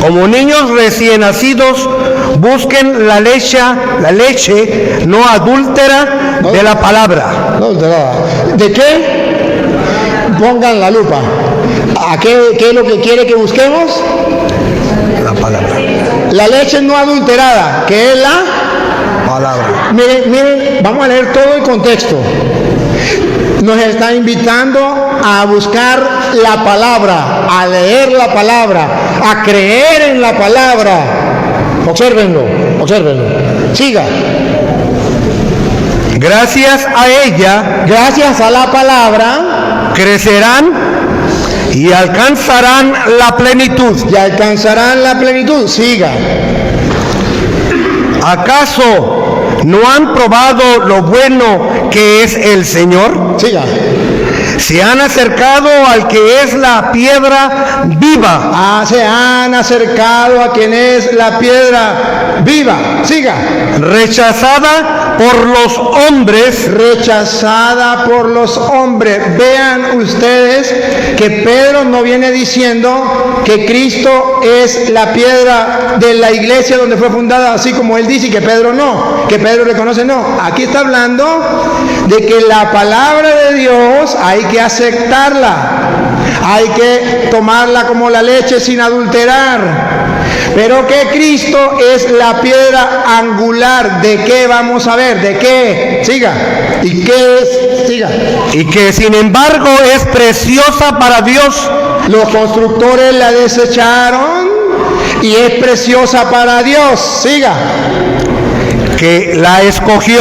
Como niños recién nacidos, busquen la leche no adúltera de la palabra. No adulterada. ¿De qué? Pongan la lupa. ¿A qué es lo que quiere que busquemos? La palabra. La leche no adulterada, que es la Palabra. Miren, vamos a leer todo el contexto. Nos está invitando a buscar la palabra, a leer la palabra, a creer en la palabra. Obsérvenlo. Siga. Gracias a ella, gracias a la palabra, crecerán y alcanzarán la plenitud. Siga. ¿Acaso no han probado lo bueno que es el Señor? Siga. se han acercado al que es la piedra viva, Se han acercado a quien es la piedra viva. Siga. rechazada por los hombres, Rechazada por los hombres. Vean ustedes que Pedro no viene diciendo que Cristo es la piedra de la iglesia donde fue fundada, así como él dice, y que Pedro no, que Pedro reconoce no. Aquí está hablando de que la palabra de Dios hay que aceptarla, hay que tomarla como la leche sin adulterar. Pero que Cristo es la piedra angular. ¿De qué vamos a ver? ¿De qué? Siga. ¿Y qué es? Siga. y que sin embargo es preciosa para Dios. Los constructores la desecharon y es preciosa para Dios. Siga. Que la escogió.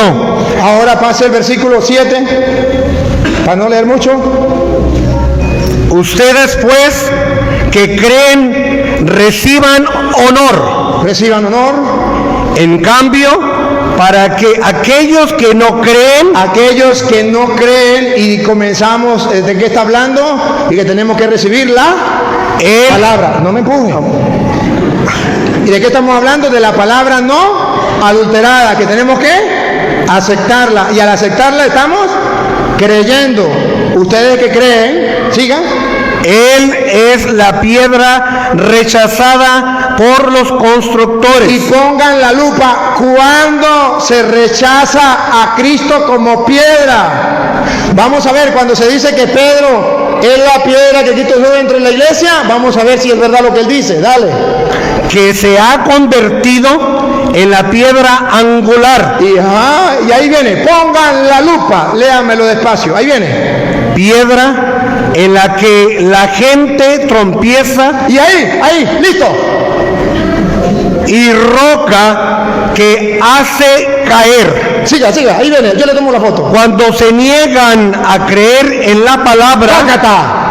Ahora pase el versículo 7, para no leer mucho. Ustedes pues que creen reciban honor. Reciban honor. En cambio, para que aquellos que no creen, Aquellos que no creen, y comenzamos, ¿de qué está hablando? Y que tenemos que recibir la él palabra. No me empuje. ¿Y de qué estamos hablando? De la palabra no adulterada, que tenemos que aceptarla. Y al aceptarla estamos creyendo. Ustedes que creen, sigan. Él es la piedra rechazada por los constructores. Y pongan la lupa cuando se rechaza a Cristo como piedra. Vamos a ver, cuando se dice que Pedro es la piedra que Cristo dejó dentro de la iglesia, vamos a ver si es verdad lo que él dice. Dale. Que se ha convertido en la piedra angular. Y ahí viene, pongan la lupa, léanmelo despacio, ahí viene. Piedra en la que la gente trompieza, Y ahí, listo. y roca que hace caer. Siga, ahí viene, yo le tomo la foto. Cuando se niegan a creer en la palabra, ¡Tácata!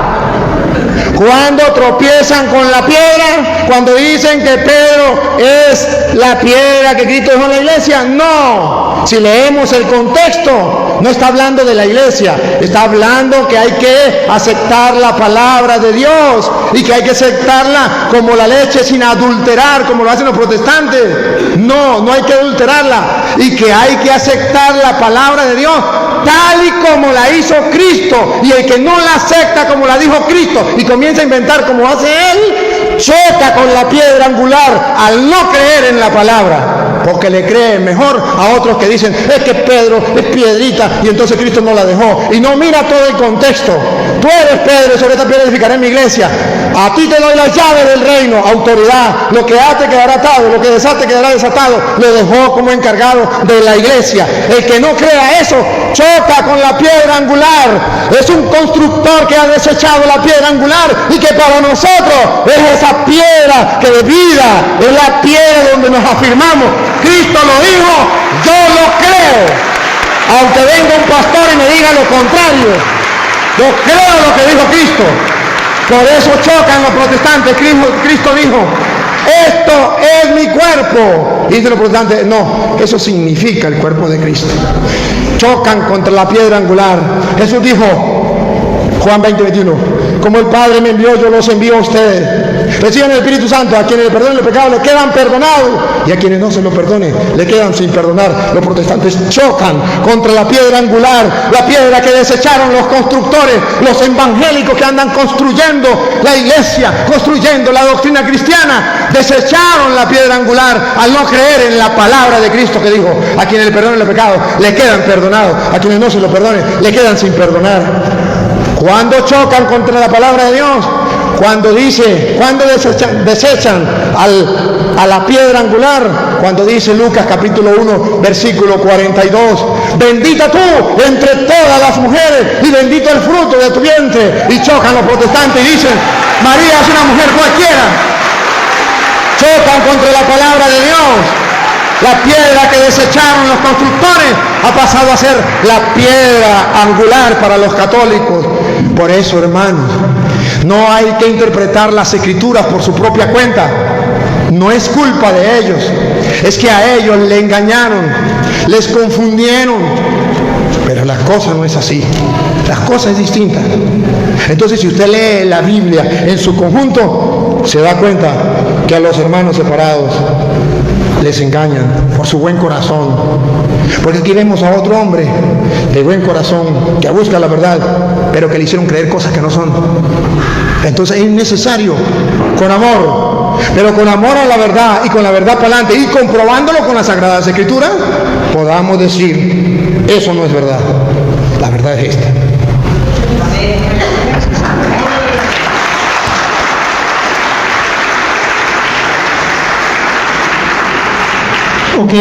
Cuando tropiezan con la piedra, cuando dicen que Pedro es la piedra que Cristo dejó en la iglesia, no. Si leemos el contexto, no está hablando de la iglesia, está hablando que hay que aceptar la palabra de Dios y que hay que aceptarla como la leche sin adulterar, como lo hacen los protestantes. No hay que adulterarla, y que hay que aceptar la palabra de Dios tal y como la hizo Cristo. Y el que no la acepta como la dijo Cristo y comienza a inventar como hace él, choca con la piedra angular al no creer en la palabra, porque le creen mejor a otros que dicen es que Pedro es piedrita y entonces Cristo no la dejó, y no mira todo el contexto. Tú eres Pedro y sobre esta piedra edificaré mi iglesia. A ti te doy las llaves del reino, autoridad. Lo que ate quedará atado, lo que desate quedará desatado. Lo dejó como encargado de la iglesia. El que no crea eso choca con la piedra angular. Es un constructor que ha desechado la piedra angular, y que para nosotros es esa piedra que de vida, es la piedra donde nos afirmamos. Cristo lo dijo, yo lo creo, aunque venga un pastor y me diga lo contrario. Yo creo lo que dijo Cristo. Por eso chocan los protestantes. Cristo dijo, esto es mi cuerpo. Y dicen los protestantes, no, eso significa el cuerpo de Cristo. Chocan contra la piedra angular. Jesús dijo, Juan 20:21, como el Padre me envió, yo los envío a ustedes. Reciban el Espíritu Santo. A quienes le perdonen el pecado le quedan perdonados, y a quienes no se lo perdone le quedan sin perdonar. Los protestantes chocan contra la piedra angular, la piedra que desecharon los constructores, los evangélicos que andan construyendo la iglesia, construyendo la doctrina cristiana. Desecharon la piedra angular al no creer en la palabra de Cristo, que dijo, a quienes le perdonen el pecado le quedan perdonados, a quienes no se lo perdonen le quedan sin perdonar. Cuando chocan contra la palabra de Dios, cuando desechan a la piedra angular, cuando dice Lucas capítulo 1 versículo 42, bendita tú entre todas las mujeres y bendito el fruto de tu vientre. Y chocan los protestantes y dicen, María es una mujer cualquiera. Chocan contra la palabra de Dios. La piedra que desecharon los constructores ha pasado a ser la piedra angular para los católicos. Por eso, hermanos, no hay que interpretar las escrituras por su propia cuenta. No es culpa de ellos, es que a ellos le engañaron, les confundieron. Pero la cosa no es así. La cosa es distinta. Entonces, si usted lee la Biblia en su conjunto, se da cuenta que a los hermanos separados les engañan por su buen corazón. Porque aquí vemos a otro hombre de buen corazón que busca la verdad, pero que le hicieron creer cosas que no son. Entonces es necesario, con amor, pero con amor a la verdad y con la verdad para adelante, y comprobándolo con las Sagradas Escrituras, podamos decir, eso no es verdad, la verdad es esta. Ok,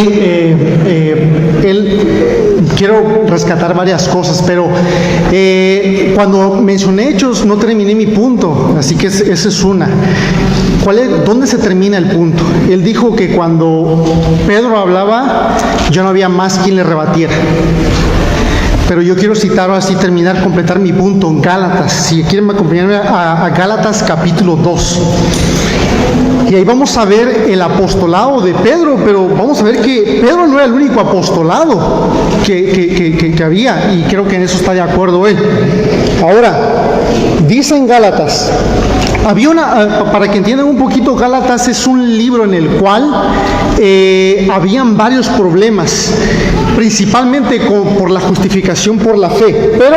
quiero rescatar varias cosas, pero cuando mencioné Hechos no terminé mi punto, así que esa es una. ¿Dónde se termina el punto? Él dijo que cuando Pedro hablaba, ya no había más quien le rebatiera. Pero yo quiero citar así, completar mi punto en Gálatas. Si quieren acompañarme a Gálatas capítulo 2. Y ahí vamos a ver el apostolado de Pedro, pero vamos a ver que Pedro no era el único apostolado que había, y creo que en eso está de acuerdo él. Ahora, dice en Gálatas, para que entiendan un poquito, Gálatas es un libro en el cual habían varios problemas, principalmente por la justificación por la fe. Pero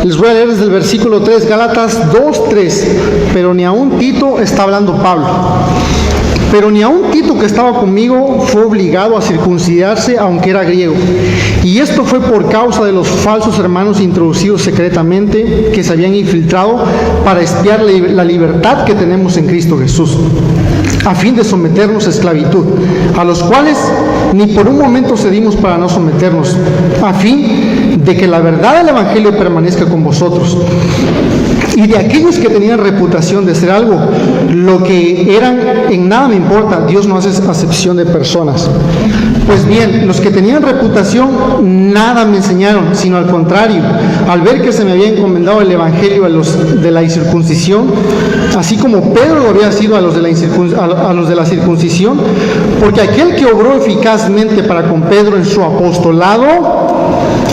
les voy a leer desde el versículo 3, Gálatas 2:3. Pero ni aun Tito, está hablando Pablo, pero ni aun Tito, que estaba conmigo, fue obligado a circuncidarse, aunque era griego. Y esto fue por causa de los falsos hermanos introducidos secretamente, que se habían infiltrado para espiar la libertad que tenemos en Cristo Jesús, a fin de someternos a esclavitud, a los cuales ni por un momento cedimos para no someternos, a fin de que la verdad del Evangelio permanezca con vosotros. Y de aquellos que tenían reputación de ser algo, lo que eran, en nada me importa, Dios no hace acepción de personas. Pues bien, los que tenían reputación nada me enseñaron, sino al contrario, al ver que se me había encomendado el Evangelio a los de la incircuncisión, así como Pedro lo había sido a los de la circuncisión, porque aquel que obró eficazmente para con Pedro en su apostolado,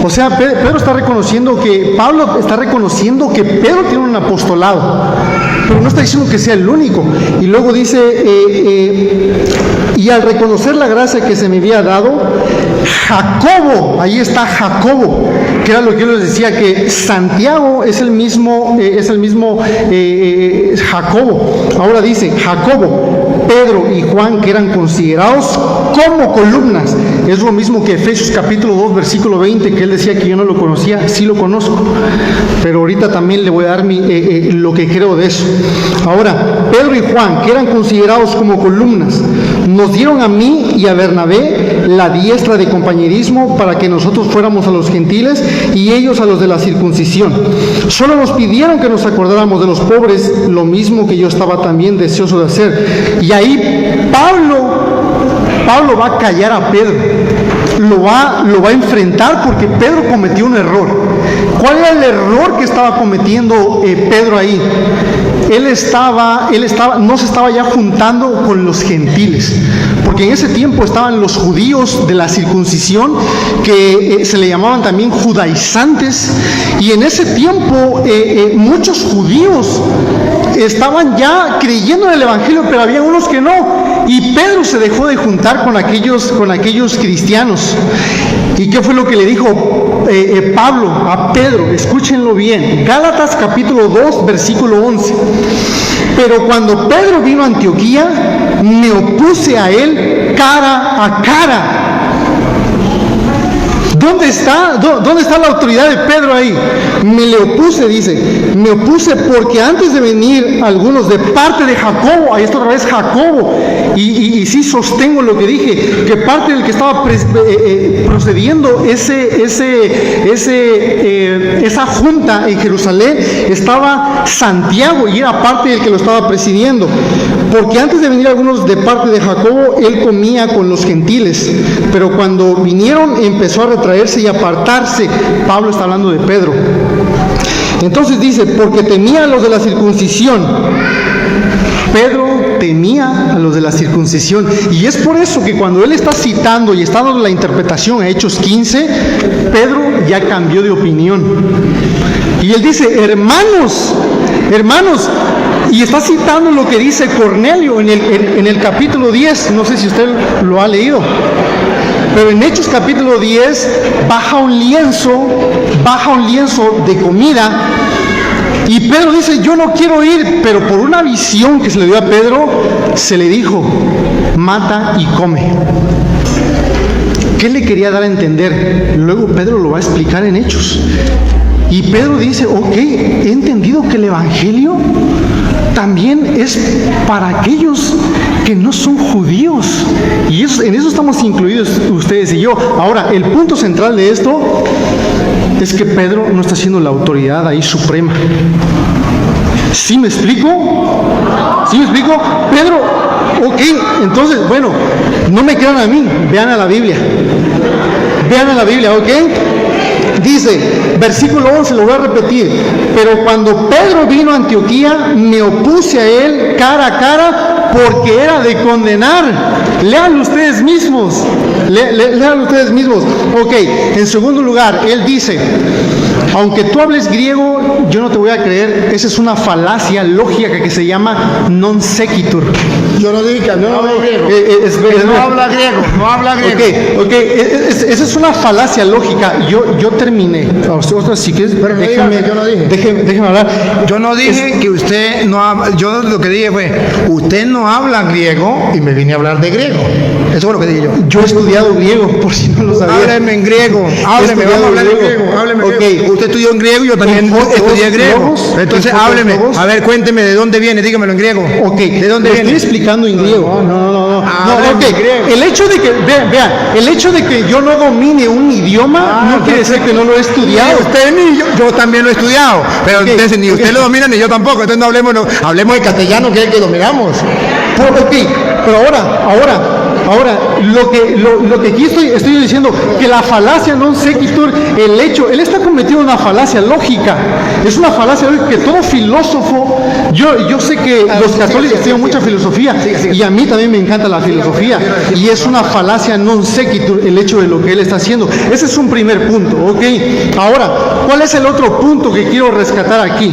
o sea, Pedro está reconociendo que, Pablo está reconociendo que Pedro tiene un apostolado, pero no está diciendo que sea el único. Y luego dice, y al reconocer la gracia que se me había dado, Jacobo, ahí está Jacobo, que era lo que yo les decía, que Santiago es el mismo Jacobo. Ahora dice Jacobo, Pedro y Juan, que eran considerados como columnas. Es lo mismo que Efesios capítulo 2 versículo 20, que él decía que yo no lo conocía. Sí lo conozco, pero ahorita también le voy a dar lo que creo de eso. Ahora, Pedro y Juan, que eran considerados como columnas, nos dieron a mí y a Bernabé la diestra de compañerismo para que nosotros fuéramos a los gentiles y ellos a los de la circuncisión. Solo nos pidieron que nos acordáramos de los pobres, lo mismo que yo estaba también deseoso de hacer. Y ahí Pablo va a callar a Pedro, lo va a enfrentar, porque Pedro cometió un error. ¿Cuál era el error que estaba cometiendo Pedro ahí? Él no se estaba ya juntando con los gentiles, porque en ese tiempo estaban los judíos de la circuncisión, que se le llamaban también judaizantes, y en ese tiempo muchos judíos estaban ya creyendo en el Evangelio, pero había unos que no, y Pedro se dejó de juntar con aquellos cristianos. ¿Y qué fue lo que le dijo Pablo a Pedro? Escúchenlo bien, Gálatas capítulo 2 versículo 11. Pero cuando Pedro vino a Antioquía, me opuse a él cara a cara. ¿Dónde está la autoridad de Pedro ahí? Me le opuse, dice. Me opuse porque antes de venir algunos de parte de Jacobo, ahí está otra vez Jacobo, y sí sostengo lo que dije, que parte del que estaba procediendo esa junta en Jerusalén estaba Santiago, y era parte del que lo estaba presidiendo. Porque antes de venir algunos de parte de Jacobo, él comía con los gentiles, pero cuando vinieron empezó a retraerse y apartarse. Pablo está hablando de Pedro. Entonces dice, porque temía a los de la circuncisión. Pedro temía a los de la circuncisión, y es por eso que cuando él está citando y está dando la interpretación a Hechos 15, Pedro ya cambió de opinión. Y él dice, hermanos, y está citando lo que dice Cornelio en el capítulo 10, no sé si usted lo ha leído, pero en Hechos capítulo 10 baja un lienzo de comida, y Pedro dice, yo no quiero ir, pero por una visión que se le dio a Pedro, se le dijo, mata y come. ¿Qué le quería dar a entender? Luego Pedro lo va a explicar en Hechos. Y Pedro dice, ok, he entendido que el Evangelio también es para aquellos que no son judíos. Y en eso estamos incluidos ustedes y yo. Ahora, el punto central de esto es que Pedro no está siendo la autoridad ahí suprema. ¿Sí me explico? Pedro, ok, entonces, bueno, no me crean a mí, vean a la Biblia, ¿ok? Dice, versículo 11, lo voy a repetir, pero cuando Pedro vino a Antioquía, me opuse a él cara a cara porque era de condenar. Lean ustedes mismos. Ok, en segundo lugar, él dice, aunque tú hables griego, yo no te voy a creer. Esa es una falacia lógica que se llama non sequitur. Yo no dije que no habla griego. No habla griego. Ok, esa es una falacia lógica. Yo terminé. Si quieres, pero no déjame, yo no dije. Déjeme hablar. Yo no dije que usted no habla. Yo lo que dije fue, usted no habla griego y me vine a hablar de griego. Eso fue lo que dije yo. Yo he estudiado griego, por si no lo sabía. Hábleme en griego. Hábleme, vamos a hablar en griego. Hábleme en griego. Usted estudió en griego y yo también estudié griego. Entonces hábleme. A ver, cuénteme de dónde viene, dígamelo en griego. Ok, ¿de dónde viene? Estoy explicando en griego. No. Okay. El hecho de que, vean, el hecho de que yo no domine un idioma no quiere decir que no lo he estudiado. Usted ni yo también lo he estudiado, pero entonces ni usted lo domina ni yo tampoco. Entonces no hablemos de castellano, que es el que dominamos. Pero ahora, lo que aquí estoy diciendo, que la falacia non sequitur, él está cometiendo una falacia lógica. Es una falacia lógica que todo filósofo, yo sé que los católicos tienen mucha filosofía, y a mí también me encanta la filosofía, y es una falacia non sequitur el hecho de lo que él está haciendo. Ese es un primer punto, ¿ok? Ahora, ¿cuál es el otro punto que quiero rescatar aquí?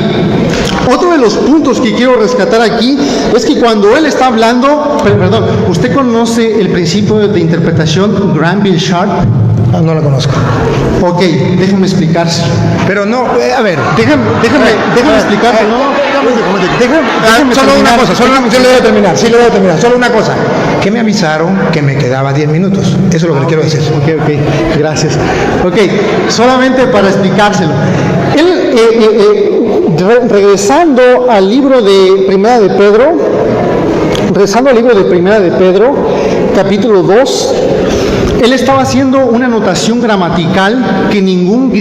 Otro de los puntos que quiero rescatar aquí es que cuando él está hablando, perdón, ¿usted conoce el principio de interpretación Granville Sharp? No lo conozco. Ok, déjeme explicárselo. Pero no, a ver. Déjame explicárselo. Solo una cosa, yo le voy a terminar. Sí, le voy a terminar. Solo una cosa. Que me avisaron que me quedaba 10 minutos. Eso es lo que le quiero decir. Ok, gracias. Ok, solamente para explicárselo. Regresando al libro de Primera de Pedro, capítulo 2, él estaba haciendo una anotación gramatical que ningún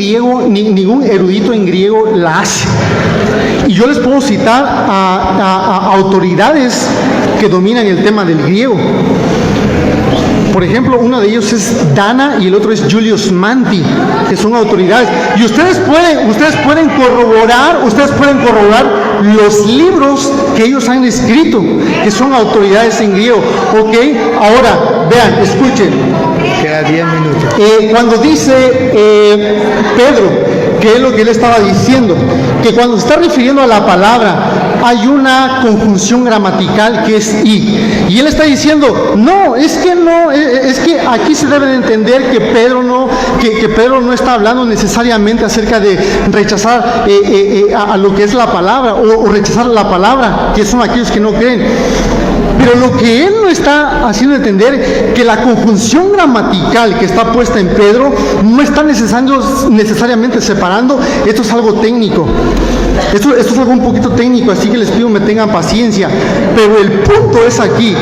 erudito en griego la hace. Y yo les puedo citar a autoridades que dominan el tema del griego. Por ejemplo, uno de ellos es Dana y el otro es Julius Manti, que son autoridades. Y ustedes pueden corroborar los libros que ellos han escrito, que son autoridades en griego. Ok, ahora, vean, escuchen. Queda 10 minutos. Cuando dice Pedro, que es lo que él estaba diciendo, que cuando se está refiriendo a la palabra, hay una conjunción gramatical que es y él está diciendo, no, es que aquí se debe de entender que Pedro no está hablando necesariamente acerca de rechazar a lo que es la palabra o rechazar la palabra, que son aquellos que no creen. Pero lo que él no está haciendo entender, que la conjunción gramatical que está puesta en Pedro no está necesariamente separando. Esto es algo técnico. Esto es algo un poquito técnico, así que les pido me tengan paciencia. Pero el punto es aquí,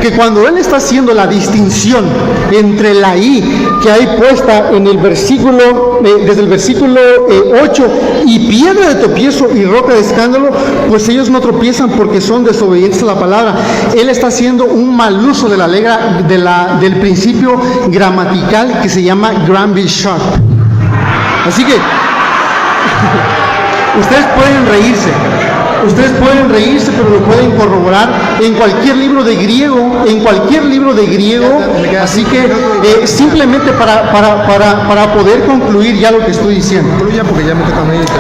que cuando él está haciendo la distinción entre la I que hay puesta en el versículo, desde el versículo 8, y piedra de tropiezo y roca de escándalo, pues ellos no tropiezan porque son desobedientes a la palabra. Él está haciendo un mal uso de del principio gramatical que se llama Granville Sharp. Así que ustedes pueden reírse, ustedes pueden reírse, pero lo pueden corroborar en cualquier libro de griego, así que simplemente para poder concluir ya lo que estoy diciendo.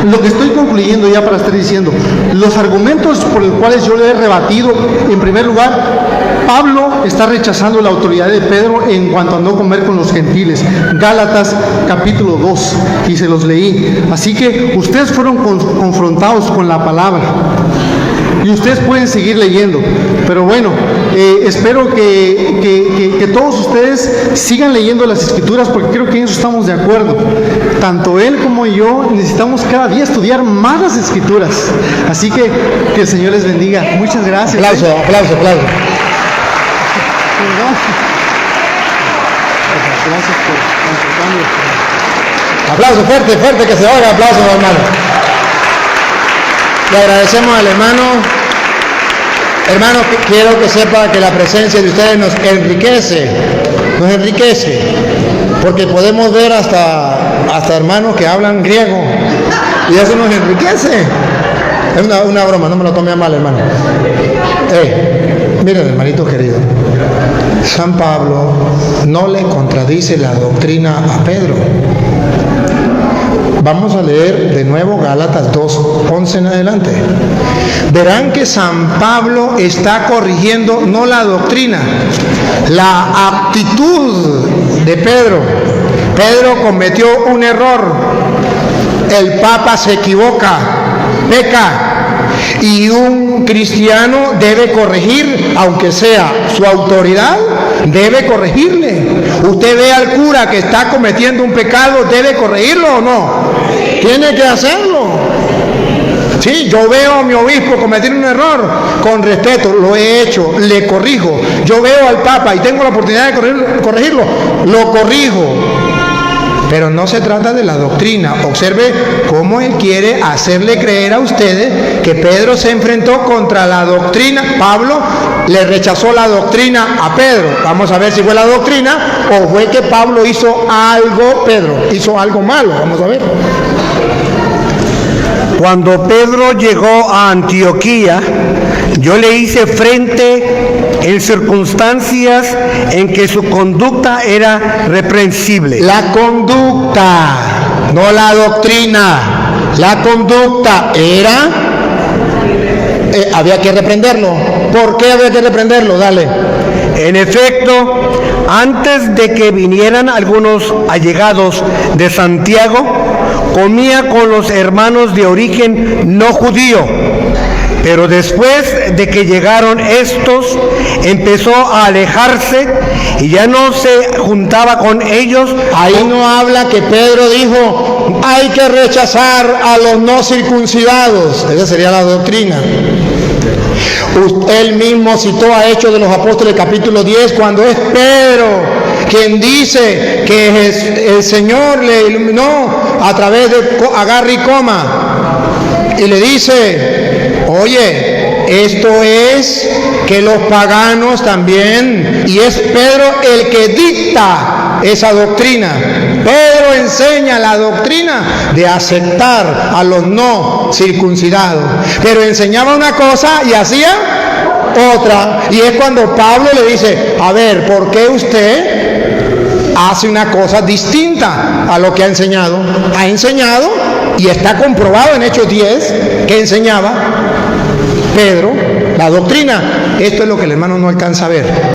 Lo que estoy concluyendo ya para estar diciendo, los argumentos por los cuales yo le he rebatido, en primer lugar, Pablo está rechazando la autoridad de Pedro en cuanto a no comer con los gentiles. Gálatas capítulo 2, y se los leí. Así que ustedes fueron confrontados con la palabra. Y ustedes pueden seguir leyendo. Pero bueno, espero que todos ustedes sigan leyendo las Escrituras, porque creo que en eso estamos de acuerdo. Tanto él como yo necesitamos cada día estudiar más las Escrituras. Así que el Señor les bendiga. Muchas gracias. Aplauso. Gracias por Aplauso fuerte, que se oiga, aplauso, hermano. Le agradecemos al hermano. Hermano, quiero que sepa que la presencia de ustedes nos enriquece, porque podemos ver hasta hermanos que hablan griego, y eso nos enriquece. Es una broma, no me lo tome a mal, hermano. Miren, hermanito querido, San Pablo no le contradice la doctrina a Pedro. Vamos a leer de nuevo Gálatas 2:11 en adelante. Verán que San Pablo está corrigiendo no la doctrina, la actitud de Pedro. Pedro cometió un error. El Papa se equivoca, peca. Y un cristiano debe corregir, aunque sea su autoridad, debe corregirle. Usted ve al cura que está cometiendo un pecado, ¿debe corregirlo o no? Tiene que hacerlo. Sí, yo veo a mi obispo cometer un error, con respeto, lo he hecho, le corrijo. Yo veo al Papa y tengo la oportunidad de corregirlo, lo corrijo. Pero no se trata de la doctrina. Observe cómo él quiere hacerle creer a ustedes que Pedro se enfrentó contra la doctrina. Pablo le rechazó la doctrina a Pedro. Vamos a ver si fue la doctrina o fue que Pablo hizo algo, Pedro hizo algo malo. Vamos a ver. Cuando Pedro llegó a Antioquía, yo le hice frente en circunstancias en que su conducta era reprensible. La conducta, no la doctrina. La conducta era, había que reprenderlo. ¿Por qué había que reprenderlo? Dale. En efecto, antes de que vinieran algunos allegados de Santiago, comía con los hermanos de origen no judío. Pero después de que llegaron estos, empezó a alejarse y ya no se juntaba con ellos. Ahí no habla que Pedro dijo, hay que rechazar a los no circuncidados. Esa sería la doctrina. Él mismo citó a Hechos de los Apóstoles capítulo 10, cuando es Pedro quien dice que el Señor le iluminó a través de agarre y coma. Y le dice, oye, esto es que los paganos también, y es Pedro el que dicta esa doctrina. Pedro enseña la doctrina de aceptar a los no circuncidados, pero enseñaba una cosa y hacía otra, y es cuando Pablo le dice, a ver, ¿por qué usted hace una cosa distinta a lo que ha enseñado? Ha enseñado, y está comprobado en Hechos 10, que enseñaba Pedro la doctrina. Esto es lo que el hermano no alcanza a ver.